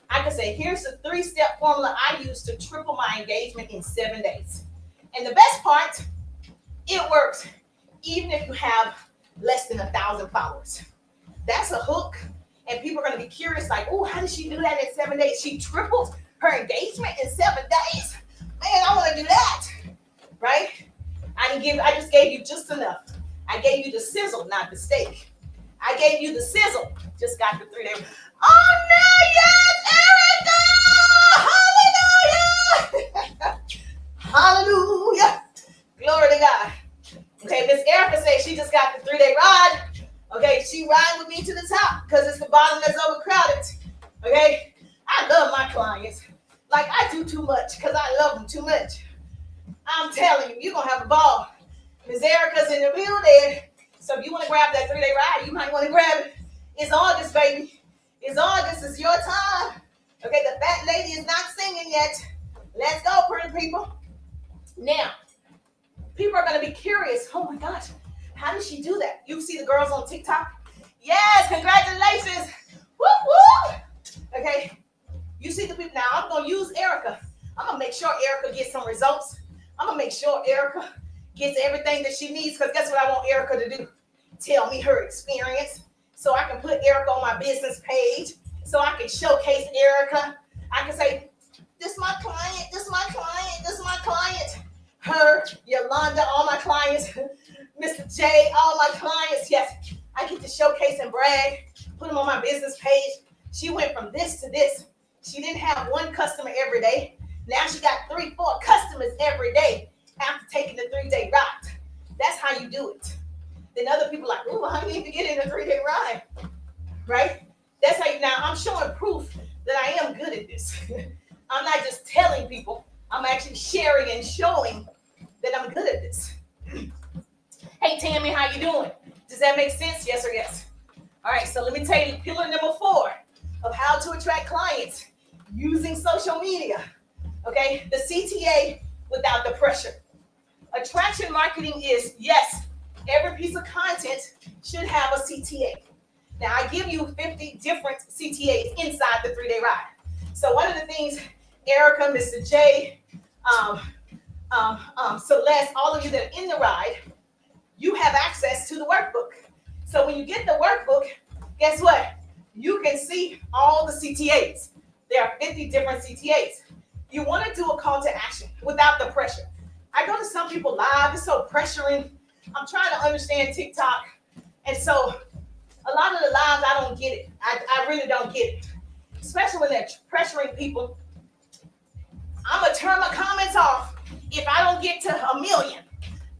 I could say, here's the 3-step formula I use to triple my engagement in 7 days. And the best part, it works even if you have less than 1,000 followers. That's a hook. And people are going to be curious, like, oh, how did she do that in 7 days? She tripled her engagement in 7 days. Man, I want to do that. Right? I just gave you just enough. I gave you the sizzle, not the steak. I gave you the sizzle. Just got the 3 day. Oh, no, yes, Erica! Hallelujah! Hallelujah! Glory to God. Okay, Miss Erica says she just got the 3-day ride. Okay, she ride with me to the top because it's the bottom that's overcrowded. Okay, I love my clients. Like I do too much because I love them too much. I'm telling you, you're going to have a ball. Miss Erica's in the building. So if you want to grab that 3-day ride, you might want to grab it. It's August, baby. It's August. It's your time. Okay, the fat lady is not singing yet. Let's go, pretty people. Now, people are going to be curious. Oh, my gosh. How did she do that? You see the girls on TikTok? Yes, congratulations. Woo, woo. Okay, you see the people. Now, I'm going to use Erica. I'm going to make sure Erica gets some results. I'm going to make sure Erica gets everything that she needs because guess what I want Erica to do? Tell me her experience so I can put Erica on my business page so I can showcase Erica. I can say, this is my client, this is my client, this is my client. Her, Yolanda, all my clients. Mr. J, all my clients. Yes, I get to showcase and brag, put them on my business page. She went from this to this. She didn't have one customer every day. Now she got 3-4 customers every day after taking the 3-day ride. That's how you do it. Then other people are like, ooh, I need to get in a 3-day ride. Right? That's how you, now I'm showing proof that I am good at this. I'm not just telling people, I'm actually sharing and showing that I'm good at this. Hey, Tammy, how you doing? Does that make sense? Yes or yes? All right, so let me tell you pillar number 4 of how to attract clients using social media. Okay, the CTA without the pressure. Attraction marketing is, yes, every piece of content should have a CTA. Now, I give you 50 different CTAs inside the 3-day ride. So one of the things, Erica, Mr. J, Celeste, all of you that are in the ride, you have access to the workbook. So when you get the workbook, guess what? You can see all the CTAs. There are 50 different CTAs. You want to do a call to action without the pressure. I go to some people live, it's so pressuring. I'm trying to understand TikTok. And so a lot of the lives, I don't get it. I really don't get it. Especially when they're pressuring people. I'm going to turn my comments off if I don't get to 1 million.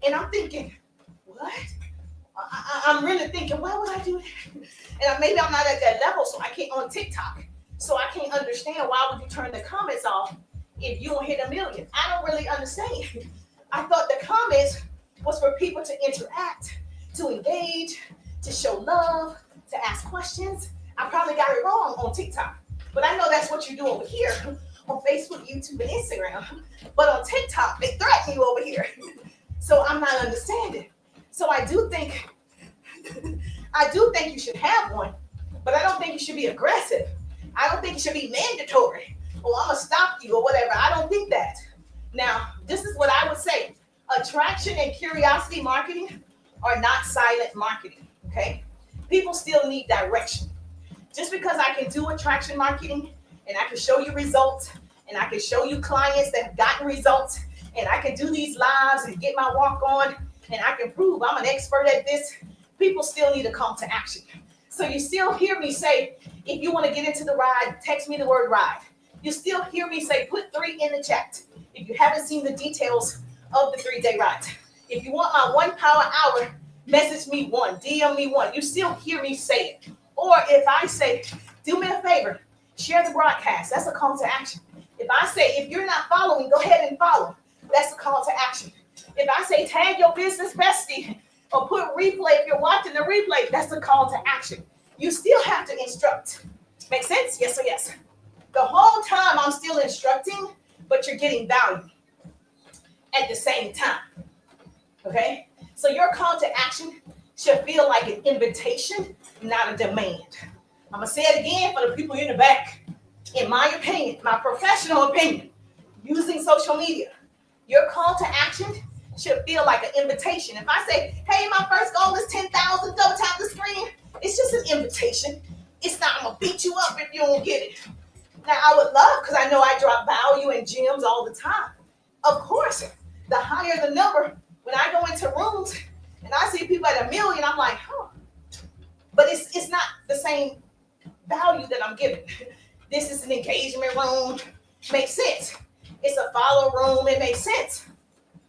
And I'm thinking, what? I'm really thinking, why would I do that? And maybe I'm not at that level, so I can't on TikTok. So I can't understand why would you turn the comments off if you don't hit 1 million. I don't really understand. I thought the comments was for people to interact, to engage, to show love, to ask questions. I probably got it wrong on TikTok, but I know that's what you do over here on Facebook, YouTube, and Instagram. But on TikTok, they threaten you over here. So I'm not understanding. So I do think you should have one, but I don't think you should be aggressive. I don't think it should be mandatory. Oh, I'm gonna stop you or whatever. I don't think that. Now, this is what I would say. Attraction and curiosity marketing are not silent marketing, okay? People still need direction. Just because I can do attraction marketing and I can show you results and I can show you clients that have gotten results and I can do these lives and get my walk on and I can prove I'm an expert at this, people still need a call to action. So you still hear me say, if you want to get into the ride, text me the word ride. You still hear me say, put 3 in the chat. If you haven't seen the details of the 3-day ride. If you want my 1 power hour, message me 1, DM me 1. You still hear me say it. Or if I say, do me a favor, share the broadcast. That's a call to action. If I say, if you're not following, go ahead and follow. That's a call to action. If I say, tag your business bestie or put replay, if you're watching the replay, that's a call to action. You still have to instruct. Make sense? Yes or yes? The whole time I'm still instructing, but you're getting value at the same time. Okay? So your call to action should feel like an invitation, not a demand. I'm going to say it again for the people in the back. In my opinion, my professional opinion, using social media, your call to action should feel like an invitation. If I say, hey, my first goal is 10,000, double tap the screen, it's just an invitation. It's not, I'm going to beat you up if you don't get it. Now, I would love, because I know I drop value and gems all the time. Of course, the higher the number, when I go into rooms and I see people at 1 million, I'm like, huh. But it's not the same value that I'm giving. This is an engagement room. Makes sense. It's a follow room. It makes sense.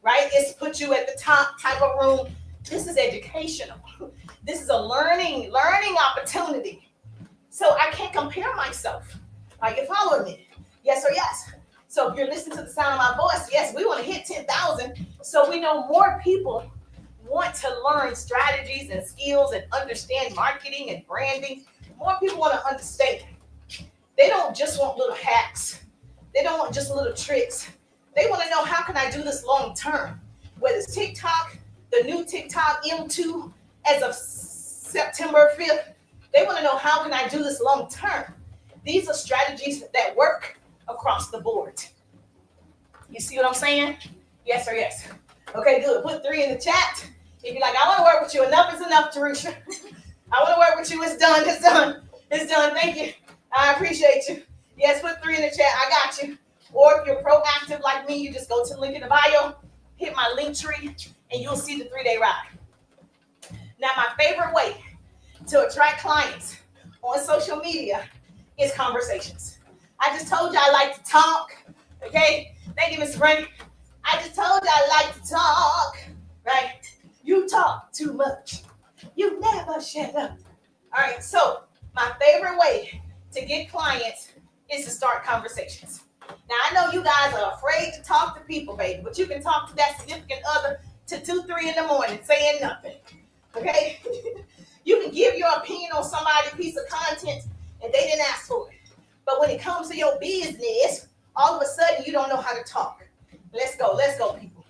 Right? It's put you at the top type of room. This is educational. This is a learning opportunity. So I can't compare myself. Are you following me? Yes or yes? So if you're listening to the sound of my voice, yes, we want to hit 10,000. So we know more people want to learn strategies and skills and understand marketing and branding. More people want to understand. They don't just want little hacks. They don't want just little tricks. They want to know, how can I do this long term? Whether it's TikTok, the new TikTok M2 as of September 5th, they want to know, how can I do this long term? These are strategies that work across the board. You see what I'm saying? Yes or yes? Okay, good. Put 3 in the chat. If you're like, I want to work with you, enough is enough, Teresa. I want to work with you. It's done. It's done. It's done. Thank you. I appreciate you. Yes, put 3 in the chat. I got you. Or if you're proactive like me, you just go to the link in the bio, hit my link tree, and you'll see the 3-day ride. Now, my favorite way to attract clients on social media is conversations. I just told you I like to talk. Okay? Thank you, Mr. Brandon. I just told you I like to talk. Right? You talk too much. You never shut up. All right, so my favorite way to get clients is to start conversations. Now, I know you guys are afraid to talk to people, baby, but you can talk to that significant other to 2, 3 in the morning saying nothing. Okay? You can give your opinion on somebody's piece of content and they didn't ask for it. But when it comes to your business, all of a sudden you don't know how to talk. Let's go, people.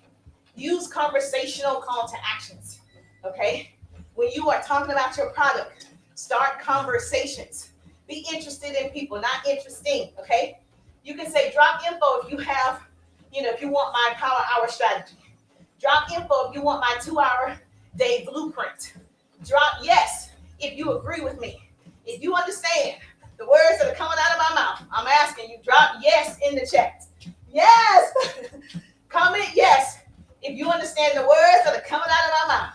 Use conversational call to actions. Okay? When you are talking about your product, start conversations. Be interested in people, not interesting. Okay? You can say drop info if you have, if you want my power hour strategy. Drop info if you want my 2-hour day blueprint. Drop yes if you agree with me. If you understand the words that are coming out of my mouth, I'm asking you, drop yes in the chat. Yes. Comment yes if you understand the words that are coming out of my mouth.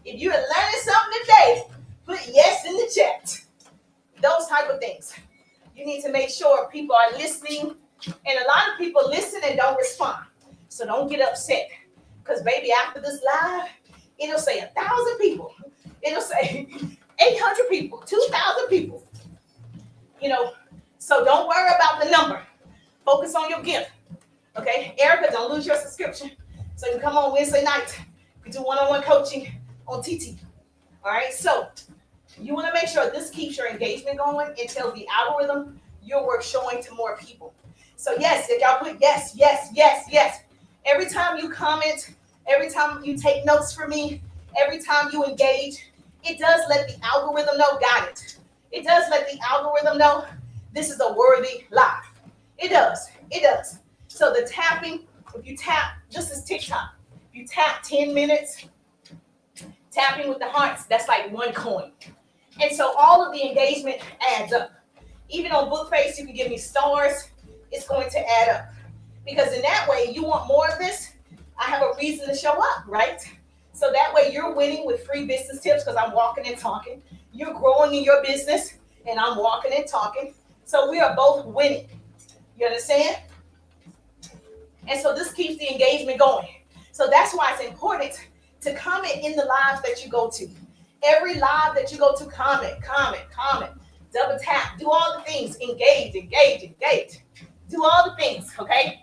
If you're learning something today, put yes in the chat. Those type of things. You need to make sure people are listening. And a lot of people listen and don't respond. So don't get upset. Because baby, after this live, it'll say 1,000 people. It'll say 800 people, 2,000 people. So don't worry about the number. Focus on your gift. Okay? Erica, don't lose your subscription. So you can come on Wednesday night. We do one-on-one coaching on TT. All right? So you want to make sure this keeps your engagement going and tells the algorithm your work showing to more people. So yes, if y'all put yes, yes, yes, yes. Every time you comment, every time you take notes from me, every time you engage, it does let the algorithm know, got it. It does let the algorithm know this is a worthy live. It does. It does. So the tapping, if you tap, just as TikTok, if you tap 10 minutes, tapping with the hearts, that's like 1 coin. And so all of the engagement adds up. Even on Bookface, you can give me stars. It's going to add up. Because in that way, you want more of this, I have a reason to show up, right? So that way you're winning with free business tips because I'm walking and talking. You're growing in your business and I'm walking and talking. So we are both winning. You understand? And so this keeps the engagement going. So that's why it's important to comment in the lives that you go to. Every live that you go to, comment, double tap, do all the things, engage. Do all the things, okay?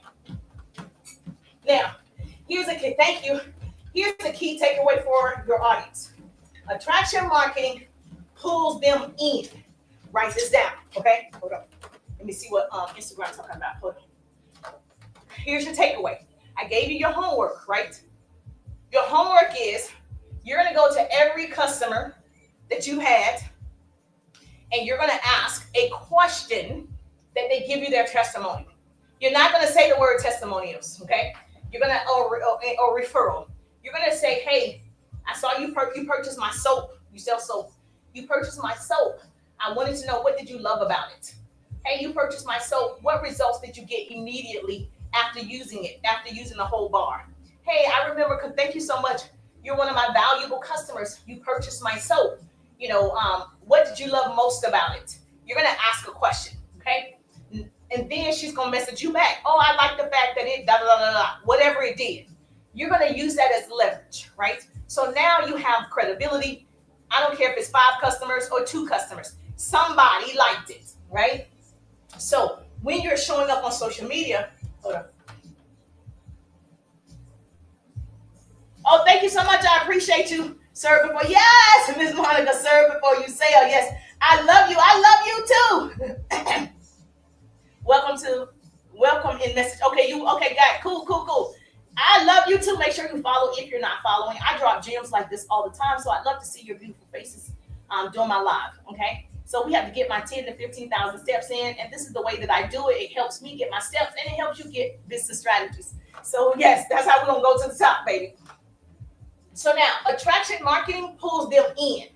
Now, here's a key, thank you. Here's the key takeaway for your audience. Attraction marketing pulls them in. Write this down, okay? Hold on. Let me see what Instagram's talking about. Hold on. Here's your takeaway. I gave you your homework, right? Your homework is you're going to go to every customer that you had and you're going to ask a question that they give you their testimony. You're not going to say the word testimonials, okay? You're going to, or referral. You're going to say, hey, I saw you purchased my soap. You sell soap. You purchased my soap. I wanted to know, what did you love about it? Hey, you purchased my soap. What results did you get immediately after using it, after using the whole bar? Hey, I remember, thank you so much. You're one of my valuable customers. You purchased my soap. What did you love most about it? You're going to ask a question, okay? And then she's going to message you back. Oh, I like the fact that it, whatever it did. You're going to use that as leverage, right? So now you have credibility. I don't care if it's 5 customers or 2 customers. Somebody liked it, right? So when you're showing up on social media, hold on. Oh, thank you so much. I appreciate you. Serve before, yes, Miss Monica, serve before you sell. Yes, I love you. I love you too. Welcome in message. Okay, got it. Cool. I love you too. Make sure you follow if you're not following. I drop gems like this all the time, so I'd love to see your beautiful faces doing my live. Okay, so we have to get my 10 to 15,000 steps in, and this is the way that I do it. It helps me get my steps, and it helps you get business strategies. So yes, that's how we're gonna go to the top, baby. So now, attraction marketing pulls them in.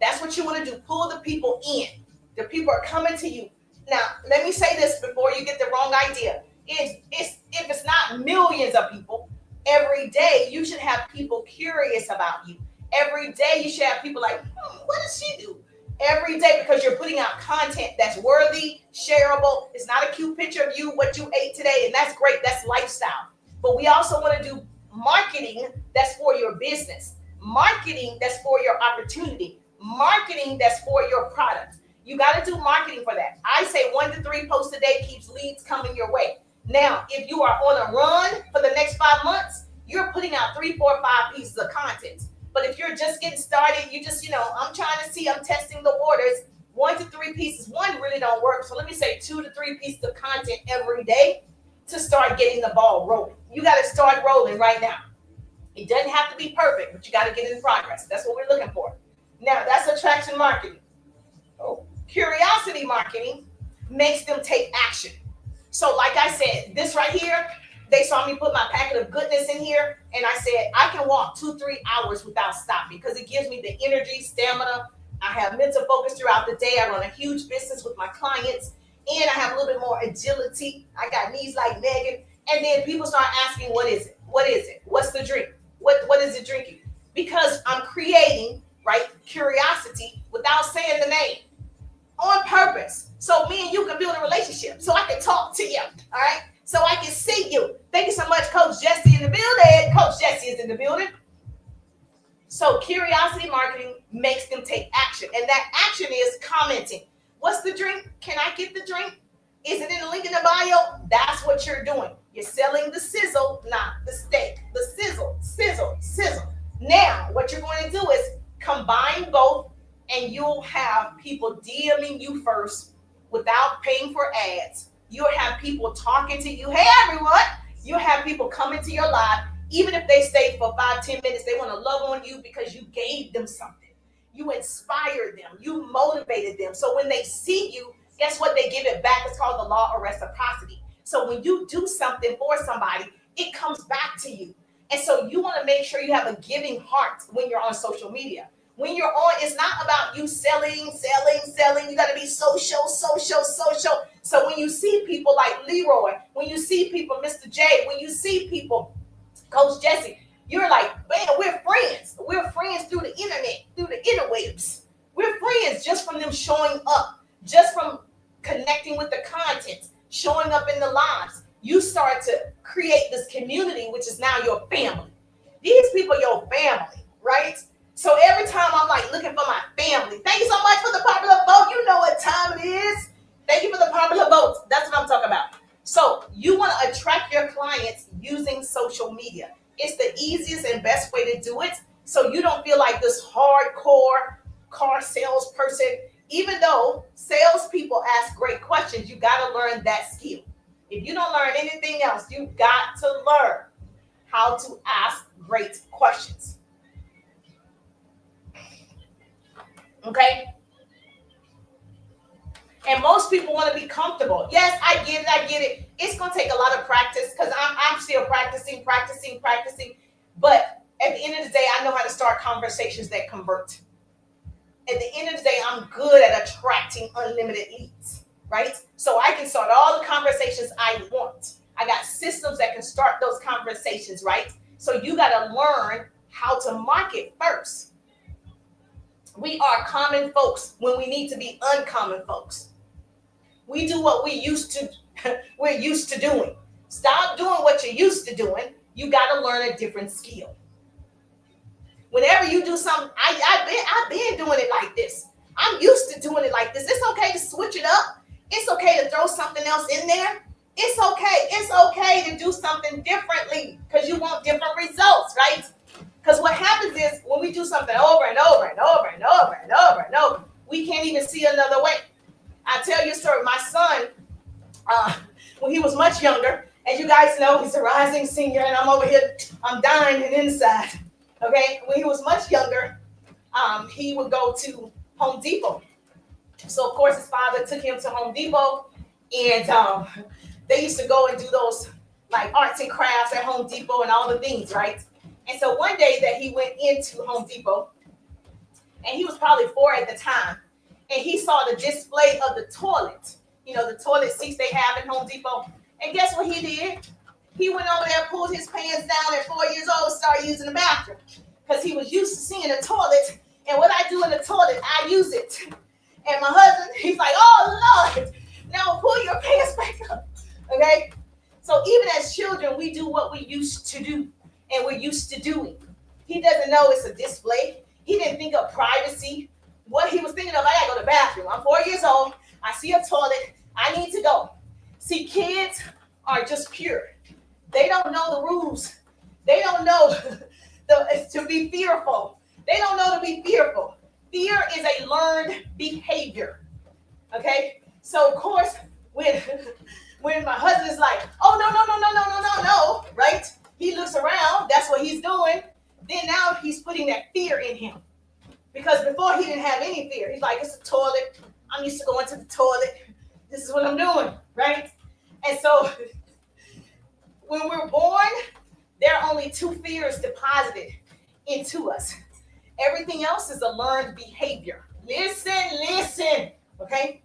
That's what you want to do. Pull the people in. The people are coming to you. Now, let me say this before you get the wrong idea. If it's not millions of people, every day you should have people curious about you. Every day you should have people like, what does she do? Every day, because you're putting out content that's worthy, shareable. It's not a cute picture of you, what you ate today, and that's great. That's lifestyle. But we also want to do marketing that's for your business, marketing that's for your opportunity, marketing that's for your product. You got to do marketing for that. I say 1 to 3 posts a day keeps leads coming your way. Now, if you are on a run for the next 5 months, you're putting out 3, 4, 5 pieces of content. But if you're just getting started, you just, I'm trying to see, I'm testing the waters. 1 to 3 pieces, 1 really don't work. So let me say 2 to 3 pieces of content every day to start getting the ball rolling. You got to start rolling right now. It doesn't have to be perfect, but you got to get in progress. That's what we're looking for. Now, that's attraction marketing. Curiosity marketing makes them take action. So like I said, this right here, they saw me put my packet of goodness in here, and I said, I can walk 2-3 hours without stopping because it gives me the energy, stamina. I have mental focus throughout the day. I run a huge business with my clients, and I have a little bit more agility. I got knees like Megan. And then people start asking, what is it? What is it? What's the drink? What is it drinking? because I'm creating, right, curiosity without saying the name on purpose. So me and you can build a relationship. So I can talk to you. All right. So I can see you. Thank you so much, Coach Jesse in the building. Coach Jesse is in the building. So curiosity marketing makes them take action. And that action is commenting. What's the drink? Can I get the drink? Is it in the link in the bio? That's what you're doing. You're selling the sizzle, not the steak. The sizzle, sizzle, sizzle. Now, what you're going to do is combine both, and you'll have people DMing you first without paying for ads. You'll have people talking to you. Hey, everyone. You'll have people coming to your live. Even if they stay for 5-10 minutes, they want to love on you because you gave them something. You inspired them. You motivated them. So when they see you, guess what? They give it back. It's called the law of reciprocity. So when you do something for somebody, it comes back to you. And so you want to make sure you have a giving heart when you're on social media. When you're on, it's not about you selling. You got to be social. So when you see people like Leroy, when you see people, Mr. J, when you see people, Coach Jesse, you're like, man, we're friends. We're friends through the internet, through the interwebs. We're friends just from them showing up, just from connecting with the content, showing up in the lives. You start to create this community, which is now your family. These people are your family, right? So every time I'm like looking for my family, thank you so much for the popular vote. You know what time it is. Thank you for the popular votes. That's what I'm talking about. So you want to attract your clients using social media. It's the easiest and best way to do it. So you don't feel like this hardcore car salesperson. Even though salespeople ask great questions, you got to learn that skill. If you don't learn anything else, you got to learn how to ask great questions. Okay? And most people want to be comfortable. Yes, I get it. It's going to take a lot of practice because I'm still practicing. But at the end of the day, I know how to start conversations that convert. At the end of the day, I'm good at attracting unlimited leads, right? So I can start all the conversations I want. I got systems that can start those conversations, right? So you got to learn how to market first. We are common folks when we need to be uncommon folks. We do what we're used to doing. Stop doing what you're used to doing. You got to learn a different skill. Whenever you do something, I've been doing it like this. I'm used to doing it like this. It's okay to switch it up. It's okay to throw something else in there. It's okay. It's okay to do something differently because you want different results, right? Because what happens is when we do something over and over, we can't even see another way. I tell you a story. My son, when he was much younger, as you guys know, he's a rising senior, and I'm over here, I'm dying inside. Okay, when he was much younger, he would go to Home Depot. So of course his father took him to Home Depot, and they used to go and do those like arts and crafts at Home Depot and all the things, right? And so one day that he went into Home Depot, and he was probably 4 at the time, and he saw the display of the toilet, the toilet seats they have in Home Depot. And guess what he did? He went over there, pulled his pants down at 4 years old, started using the bathroom because he was used to seeing the toilet. And what I do in the toilet, I use it. And my husband, he's like, oh, Lord, now pull your pants back up. Okay? So even as children, we do what we used to do and we're used to doing. He doesn't know it's a display. He didn't think of privacy. What he was thinking of, I got to go to the bathroom. I'm 4 years old. I see a toilet. I need to go. See, kids are just pure. They don't know the rules. They don't know to be fearful. They don't know to be fearful. Fear is a learned behavior. Okay? So, of course, when my husband's like, oh, no, right? He looks around. That's what he's doing. Then now he's putting that fear in him. Because before he didn't have any fear. He's like, it's a toilet. I'm used to going to the toilet. This is what I'm doing, right? And so when we're born, there are only 2 fears deposited into us. Everything else is a learned behavior. Listen, okay?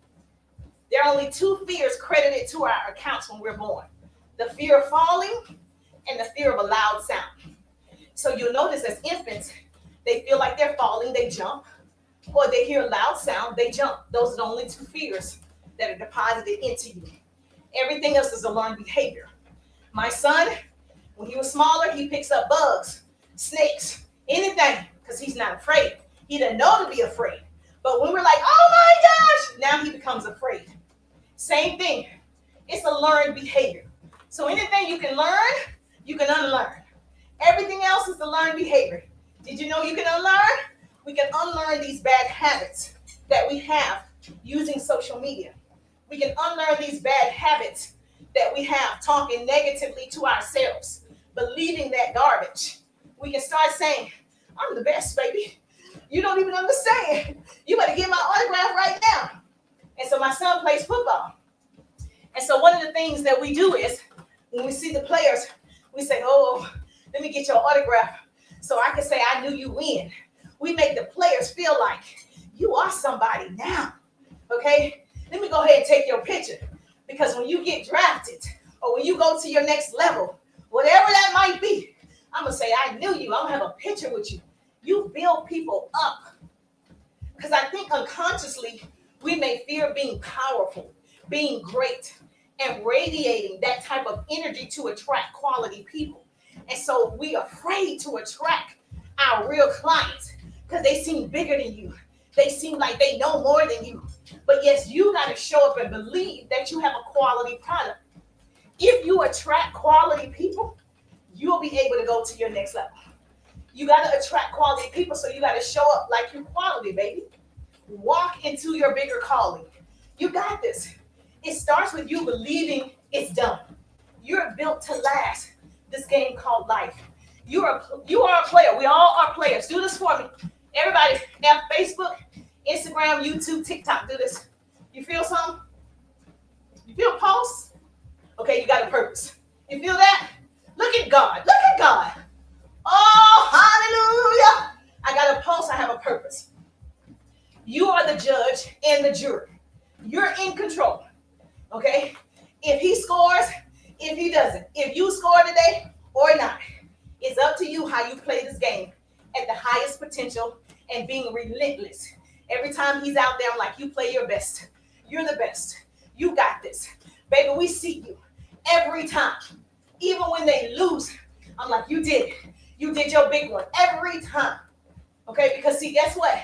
There are only 2 fears credited to our accounts when we're born. The fear of falling and the fear of a loud sound. So you'll notice as infants, They feel like they're falling, they jump. Or they hear a loud sound, they jump. Those are the only two fears that are deposited into you. Everything else is a learned behavior. My son, when he was smaller, he picks up bugs, snakes, anything, because he's not afraid. He didn't know to be afraid. But when we're like, oh my gosh, now he becomes afraid. Same thing. It's a learned behavior. So anything you can learn, you can unlearn. Everything else is a learned behavior. Did you know you can unlearn? We can unlearn these bad habits that we have using social media. We can unlearn these bad habits that we have talking negatively to ourselves, believing that garbage. We can start saying, I'm the best, baby. You don't even understand. You better get my autograph right now. And so my son plays football. And so one of the things that we do is when we see the players, we say, oh, let me get your autograph so I can say I knew you win. We make the players feel like you are somebody now. Okay? Let me go ahead and take your picture. Because when you get drafted or when you go to your next level, whatever that might be, I'm going to say, I knew you. I'm going to have a picture with you. You build people up. Because I think unconsciously, we may fear being powerful, being great, and radiating that type of energy to attract quality people. And so we're afraid to attract our real clients because they seem bigger than you. They seem like they know more than you. But yes, you got to show up and believe that you have a quality product. If you attract quality people, you'll be able to go to your next level. You got to attract quality people, so you got to show up like you're quality, baby. Walk into your bigger calling. You got this. It starts with you believing it's done. You're built to last this game called life. You are a player. We all are players. Do this for me. Everybody have Facebook, Instagram, YouTube, TikTok. Do this. You feel something? You feel a pulse? Okay, you got a purpose. You feel that? Look at God. Look at God. Oh, hallelujah. I got a pulse. I have a purpose. You are the judge and the jury. You're in control. Okay? If he scores, if he doesn't, if you score today or not, it's up to you how you play this game at the highest potential and being relentless. Every time he's out there, I'm like, you play your best. You're the best. You got this. Baby, we see you every time. Even when they lose, I'm like, you did it. You did your big one every time. Okay? Because see, guess what?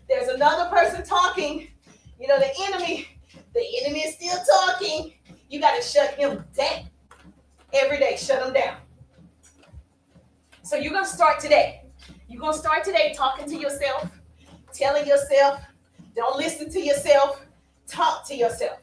There's another person talking. You know, the enemy is still talking. You got to shut him down. Every day, shut him down. So you're going to start today. You're going to start today talking to yourself, telling yourself, don't listen to yourself, talk to yourself.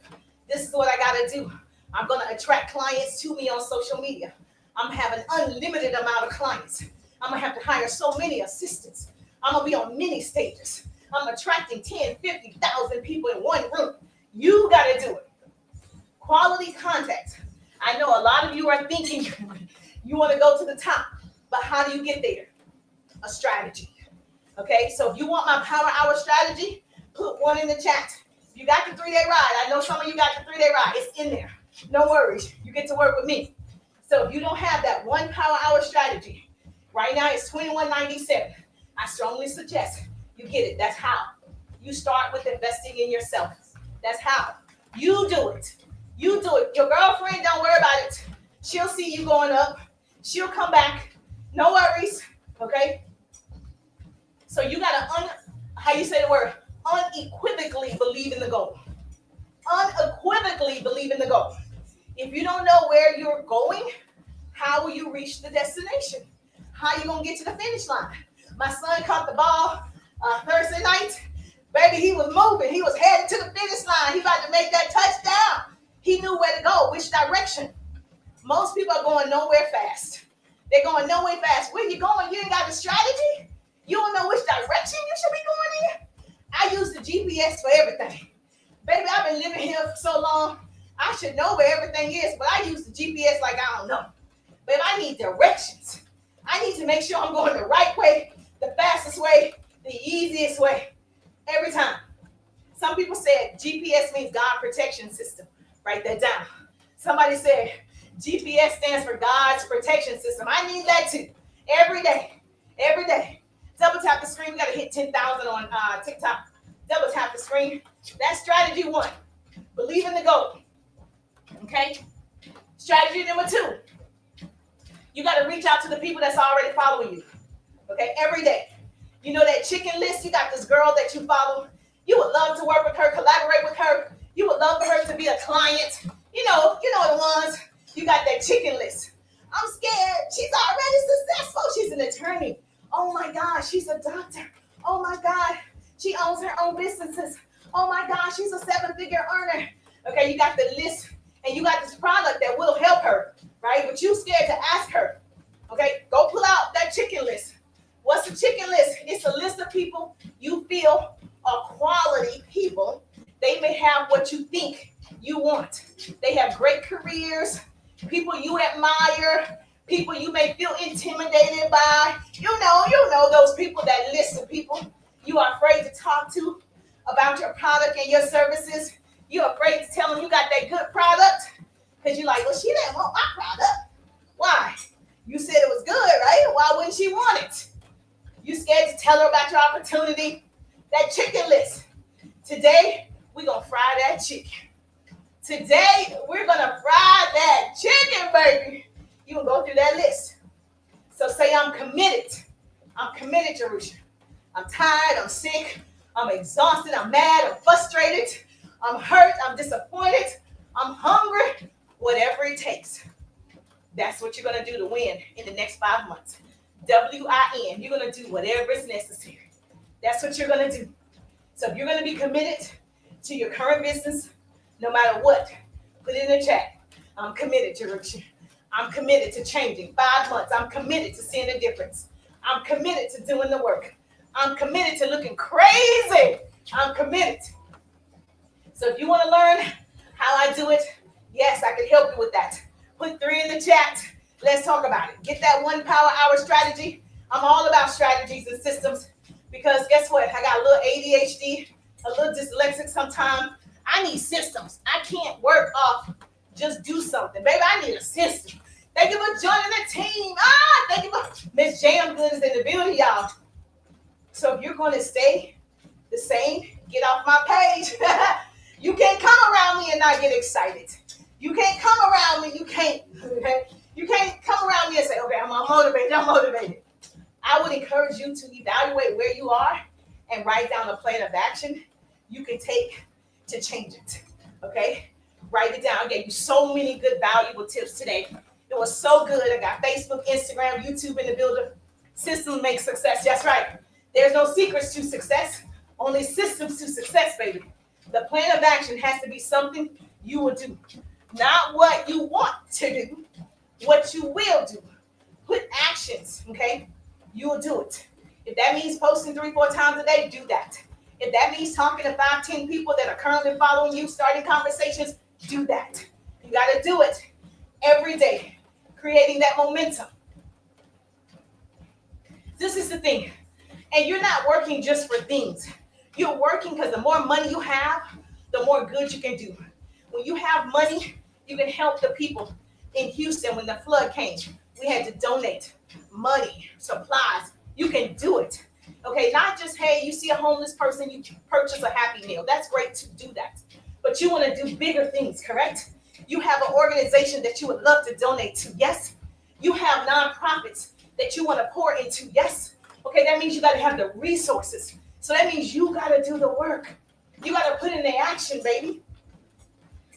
This is what I got to do. I'm going to attract clients to me on social media. I'm going to have an unlimited amount of clients. I'm going to have to hire so many assistants. I'm going to be on many stages. I'm attracting 10, 50,000 people in one room. You got to do it. Quality contact. I know a lot of you are thinking you want to go to the top, but how do you get there? A strategy. Okay, so if you want my Power Hour strategy, put one in the chat. If you got the 3-day ride, I know some of you got the 3-day ride. It's in there. No worries. You get to work with me. So if you don't have that one Power Hour strategy, right now it's $21.97. I strongly suggest you get it. That's how. You start with investing in yourself. That's how. You do it. You do it. Your girlfriend, don't worry about it. She'll see you going up. She'll come back. No worries. Okay? So you got to, how you say the word? Unequivocally believe in the goal. Unequivocally believe in the goal. If you don't know where you're going, how will you reach the destination? How you going to get to the finish line? My son caught the ball Thursday night. Baby, he was moving. He was headed to the finish line. He about to make that touchdown. He knew where to go, which direction. Most people are going nowhere fast. They're going nowhere fast. Where you going? You ain't got a strategy? You don't know which direction you should be going in? I use the GPS for everything. Baby, I've been living here for so long. I should know where everything is, but I use the GPS like I don't know. But I need directions. I need to make sure I'm going the right way, the fastest way, the easiest way, every time. Some people said GPS means God Protection System. Write that down. Somebody said GPS stands for God's Protection System. I need that too. Every day. Every day. Double tap the 10,000 on TikTok. Double tap the screen. That's strategy 1. Believe in the goal. Okay? Strategy number 2. You got to reach out to the people that's already following you. Okay? Every day. You know that chicken list? You got this girl that you follow. You would love to work with her, collaborate with her. You would love for her to be a client. You know the ones. You got that chicken list. I'm scared. She's already successful. She's an attorney. Oh my God, she's a doctor. Oh my God, she owns her own businesses. Oh my God, she's a 7-figure earner. Okay, you got the list and you got this product that will help her, right? But you scared to ask her. Okay, go pull out that chicken list. What's the chicken list? It's a list of people you feel are quality people. They may have what you think you want. They have great careers, people you admire, people you may feel intimidated by. You know those people, that list of people you are afraid to talk to about your product and your services. You're afraid to tell them you got that good product because you're like, well, she didn't want my product. Why? You said it was good, right? Why wouldn't she want it? You scared to tell her about your opportunity? That chicken list. Today, we're going to fry that chicken. Today, we're going to fry that chicken, baby. You can go through that list. So say, I'm committed. I'm committed, Jerusha. I'm tired. I'm sick. I'm exhausted. I'm mad. I'm frustrated. I'm hurt. I'm disappointed. I'm hungry. Whatever it takes. That's what you're going to do to win in the next 5 months. WIN. You're going to do whatever is necessary. That's what you're going to do. So if you're going to be committed to your current business, no matter what, put it in the chat. I'm committed, Jerusha. I'm committed to changing. 5 months. I'm committed to seeing a difference. I'm committed to doing the work. I'm committed to looking crazy. I'm committed. So if you want to learn how I do it, yes, I can help you with that. Put 3 in the chat. Let's talk about it. Get that 1 power hour strategy. I'm all about strategies and systems because guess what? I got a little ADHD, a little dyslexic sometimes. I need systems. I can't work off just do something. Baby, I need a system. Thank you for joining the team. Thank you for Miss Jam Good is in the building, y'all. So if you're going to stay the same, get off my page. You can't come around me and not get excited. You can't come around me. You can't come around me and say, okay, I'm motivated. I would encourage you to evaluate where you are and write down a plan of action you can take to change it. Okay? Write it down. I gave you so many good, valuable tips today. It was so good. I got Facebook, Instagram, YouTube in the building. Systems make success. That's right. There's no secrets to success. Only systems to success, baby. The plan of action has to be something you will do. Not what you want to do. What you will do. Put actions, okay? You will do it. If that means posting 3-4 times a day, do that. If that means talking to 5-10 people that are currently following you, starting conversations, do that. You got to do it every day, creating that momentum. This is the thing. And you're not working just for things. You're working because the more money you have, the more good you can do. When you have money, you can help the people in Houston when the flood came. We had to donate money, supplies. You can do it. Okay, not just, hey, you see a homeless person, you purchase a Happy Meal. That's great to do that. But you want to do bigger things, correct? You have an organization that you would love to donate to, yes? You have nonprofits that you want to pour into, yes? Okay, that means you got to have the resources. So that means you got to do the work. You got to put in the action, baby.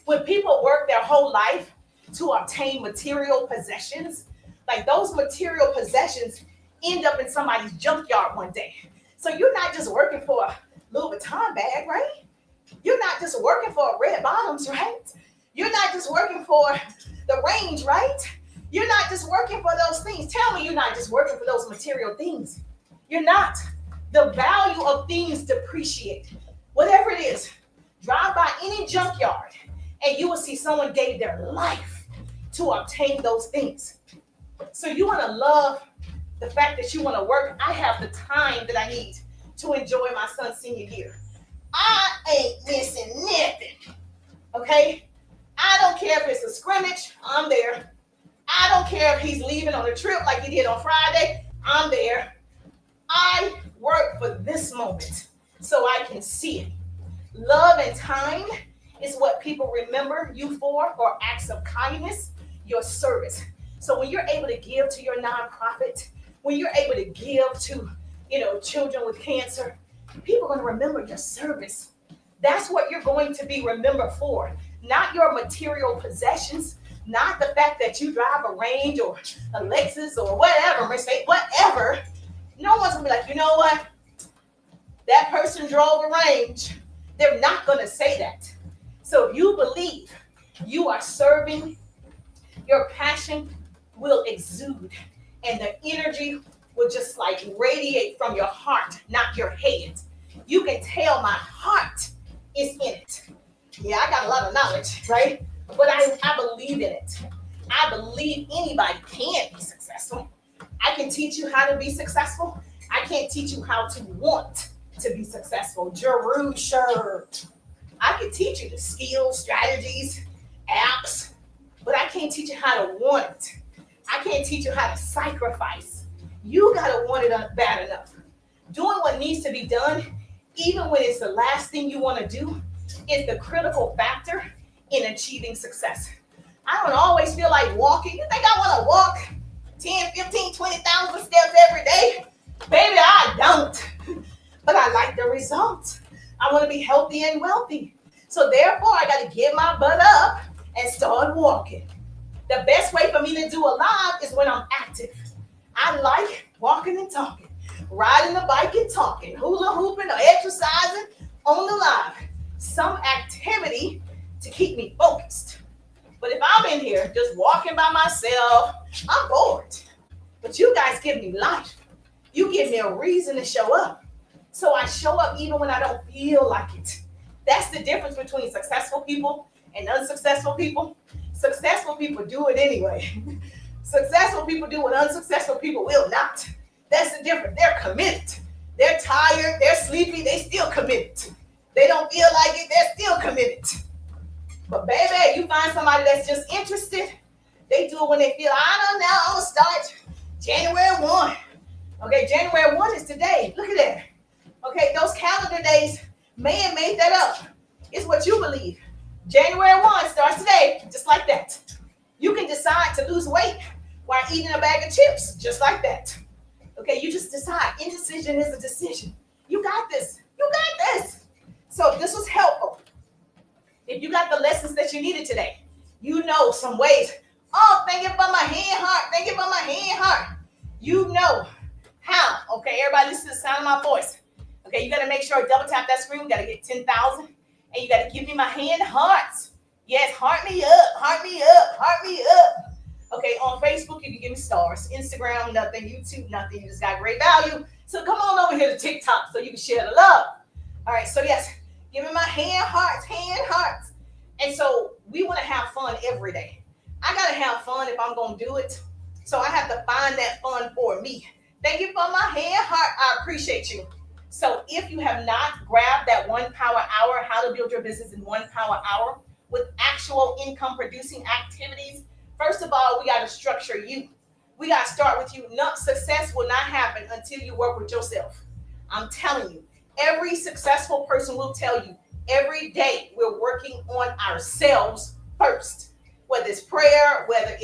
When people work their whole life to obtain material possessions, like those material possessions end up in somebody's junkyard one day. So you're not just working for a Louis Vuitton bag, right? You're not just working for red bottoms, right? You're not just working for the range, right? You're not just working for those things. Tell me you're not just working for those material things. You're not. The value of things depreciate. Whatever it is, drive by any junkyard and you will see someone gave their life to obtain those things. So you want to love the fact that you want to work. I have the time that I need to enjoy my son's senior year. I ain't missing nothing. Okay? I don't care if it's a scrimmage. I'm there. I don't care if he's leaving on a trip like he did on Friday. I'm there. I work for this moment so I can see it. Love and time is what people remember you for, or acts of kindness, your service. So when you're able to give to your nonprofit, when you're able to give to, children with cancer, people are going to remember your service. That's what you're going to be remembered for, not your material possessions, not the fact that you drive a Range or a Lexus or whatever, Mercedes, whatever. No one's going to be like, you know what? That person drove a Range. They're not going to say that. So if you believe you are serving, your passion will exude and the energy will just like radiate from your heart, not your head. You can tell my heart is in it. Yeah, I got a lot of knowledge, right? But I believe in it. I believe anybody can be successful. I can teach you how to be successful. I can't teach you how to want to be successful. Jerusha. I can teach you the skills, strategies, apps, but I can't teach you how to want it. I can't teach you how to sacrifice. You got to want it bad enough. Doing what needs to be done, even when it's the last thing you want to do, is the critical factor in achieving success. I don't always feel like walking. You think I want to walk 10, 15, 20,000 steps every day? Baby, I don't. But I like the results. I want to be healthy and wealthy. So therefore, I got to get my butt up and start walking. The best way for me to do a live is when I'm active. I like walking and talking, riding the bike and talking, hula hooping or exercising on the live. Some activity to keep me focused. But if I'm in here just walking by myself, I'm bored. But you guys give me life. You give me a reason to show up. So I show up even when I don't feel like it. That's the difference between successful people and unsuccessful people. Successful people do it anyway. Successful people do what unsuccessful people will not. That's the difference. They're committed. They're tired. They're sleepy. They still committed. They don't feel like it. They're still committed. But baby, you find somebody that's just interested. They do it when they feel, I don't know, I'm going to start January 1. Okay, January 1 is today. Look at that. Okay, those calendar days, man made that up. It's what you believe. January 1 starts today, just like that. You can decide to lose weight while eating a bag of chips, just like that. Okay, you just decide. Indecision is a decision. You got this. You got this. So if this was helpful, if you got the lessons that you needed today, you know some ways. Oh, thank you for my hand heart. Thank you for my hand heart. You know how. Okay, everybody listen to the sound of my voice. Okay, you got to make sure I double tap that screen. We got to get 10,000. And you got to give me my hand hearts. Yes, heart me up, heart me up, heart me up. Okay, on Facebook, you can give me stars. Instagram, nothing. YouTube, nothing. You just got great value. So come on over here to TikTok so you can share the love. All right, so yes, give me my hand hearts. And so we want to have fun every day. I got to have fun if I'm going to do it. So I have to find that fun for me. Thank you for my hand heart. I appreciate you. So if you have not grabbed that 1 power hour, how to build your business in 1 power hour with actual income producing activities, first of all, we got to structure you. We got to start with you. Success will not happen until you work with yourself. I'm telling you, every successful person will tell you every day we're working on ourselves first. Whether it's prayer, whether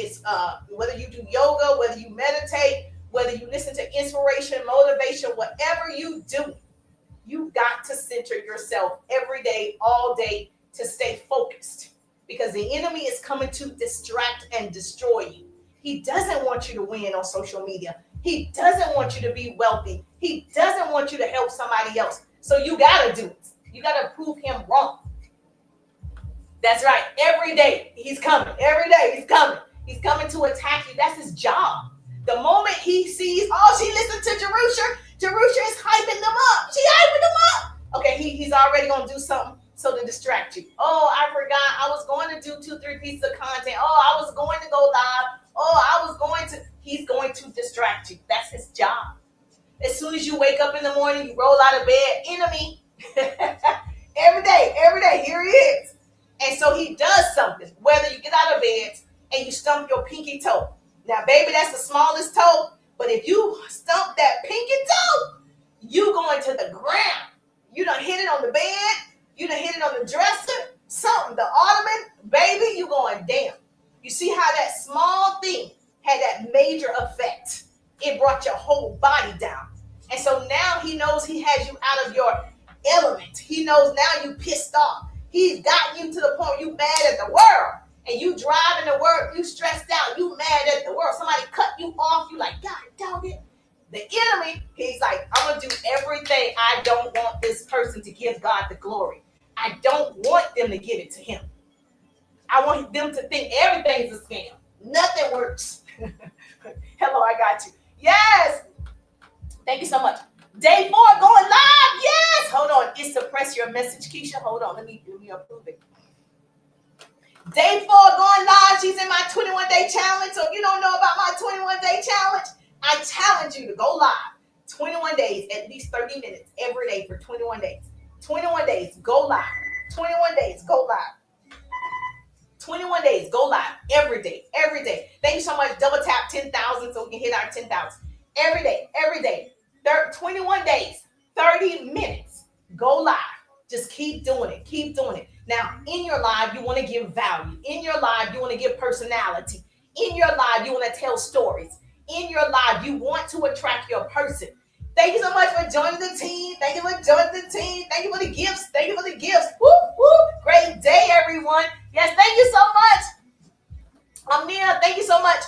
you do yoga, whether you meditate, whether you listen to inspiration, motivation, whatever you do, you've got to center yourself every day, all day to stay focused, because the enemy is coming to distract and destroy you. He doesn't want you to win on social media. He doesn't want you to be wealthy. He doesn't want you to help somebody else. So you got to do it. You got to prove him wrong. That's right. Every day he's coming. Every day he's coming. He's coming to attack you. That's his job. The moment he sees, oh, she listened to Jerusha. Jerusha is hyping them up. She hyping them up. Okay, he's already going to do something so to distract you. Oh, I forgot. I was going to do 2-3 pieces of content. Oh, I was going to go live. Oh, he's going to distract you. That's his job. As soon as you wake up in the morning, you roll out of bed, enemy. every day, here he is. And so he does something, whether you get out of bed and you stump your pinky toe. Now, baby, that's the smallest toe. But if you stump that pinky toe, you're to the ground. You done hit it on the bed. You done hit it on the dresser. Something, the ottoman, baby, you going down. You see how that small thing had that major effect. It brought your whole body down. And so now he knows he has you out of your element. He knows now you pissed off. He's gotten you to the point you mad at the world. And you driving to work, you stressed out, you mad at the world. Somebody cut you off, you like, God, dog it. The enemy, he's like, I'm going to do everything. I don't want this person to give God the glory. I don't want them to give it to him. I want them to think everything's a scam. Nothing works. Hello, I got you. Yes. Thank you so much. Day 4 going live. Yes. Hold on. It's suppress your message, Keisha. Hold on. Let me approve it. Day 4 going live. She's in my 21-day challenge. So if you don't know about my 21-day challenge, I challenge you to go live 21 days, at least 30 minutes every day for 21 days. 21 days, go live. 21 days, go live. 21 days, go live every day, every day. Thank you so much. Double tap 10,000 so we can hit our 10,000. Every day, every day. 21 days, 30 minutes, go live. Just keep doing it, keep doing it. Now, in your live, you want to give value. In your live, you want to give personality. In your live, you want to tell stories. In your live, you want to attract your person. Thank you so much for joining the team. Thank you for joining the team. Thank you for the gifts. Thank you for the gifts. Woo, woo. Great day, everyone. Yes, thank you so much. Amir, thank you so much.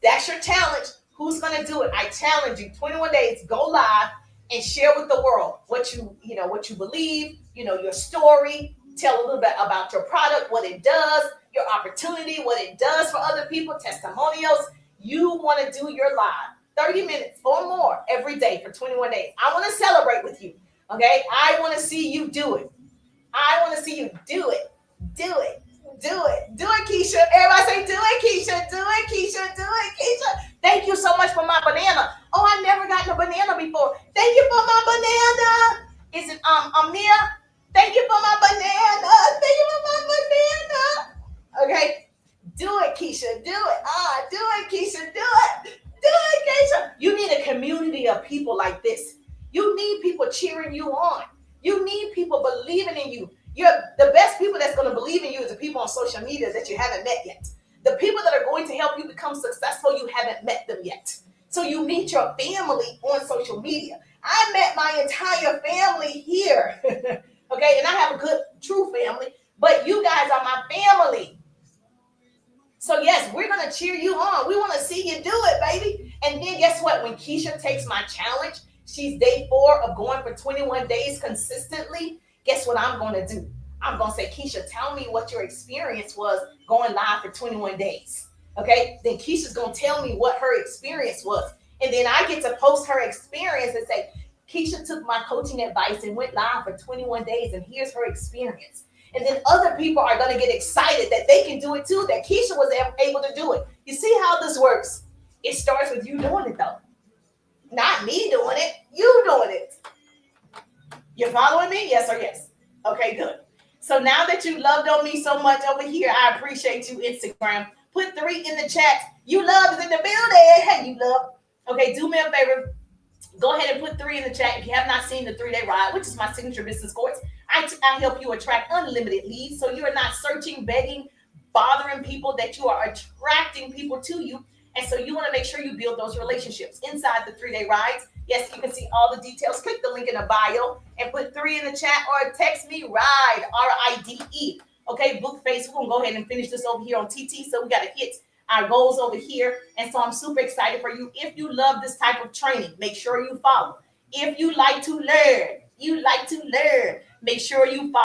That's your challenge. Who's going to do it? I challenge you. 21 days, go live and share with the world what you believe, your story. Tell a little bit about your product, what it does, your opportunity, what it does for other people, testimonials. You want to do your live 30 minutes or more every day for 21 days. I want to celebrate with you. Okay. I want to see you do it. I want to see you do it. Do it. Do it. Do it, Keisha. Everybody say, do it, Keisha. Do it, Keisha. Do it, Keisha. Thank you so much for my banana. Oh, I never gotten a banana before. Thank you for my banana. Is it Amir? Thank you for my banana. Thank you for my banana. Okay. Do it, Keisha. Do it. Do it, Keisha. Do it. Do it, Keisha. You need a community of people like this. You need people cheering you on. You need people believing in you. The best people that's going to believe in you is the people on social media that you haven't met yet. The people that are going to help you become successful, you haven't met them yet. So you meet your family on social media. I met my entire family here. Okay, and I have a good, true family, but you guys are my family. So yes, we're going to cheer you on. We want to see you do it, baby. And then guess what? When Keisha takes my challenge, she's day 4 of going for 21 days consistently. Guess what I'm going to do? I'm going to say, Keisha, tell me what your experience was going live for 21 days. Okay, then Keisha's going to tell me what her experience was. And then I get to post her experience and say, Keisha took my coaching advice and went live for 21 days, and here's her experience. And then other people are going to get excited that they can do it too, that Keisha was able to do it. You see how this works? It starts with you doing it, though. Not me doing it, you doing it. You're following me? Yes or yes? Okay, good. So now that you loved on me so much over here, I appreciate you, Instagram. Put 3 in the chat. You love is in the building. Hey, you love. Okay, do me a favor. Go ahead and put 3 in the chat. If you have not seen the 3-day ride, which is my signature business course, I help you attract unlimited leads. So you are not searching, begging, bothering people, that you are attracting people to you. And so you want to make sure you build those relationships inside the 3-day rides. Yes, you can see all the details. Click the link in the bio and put 3 in the chat or text me RIDE, RIDE. Okay, book face. We're going to go ahead and finish this over here on TT. So we got to hit our goals over here. And so I'm super excited for you. If you love this type of training, make sure you follow. If you like to learn, make sure you follow.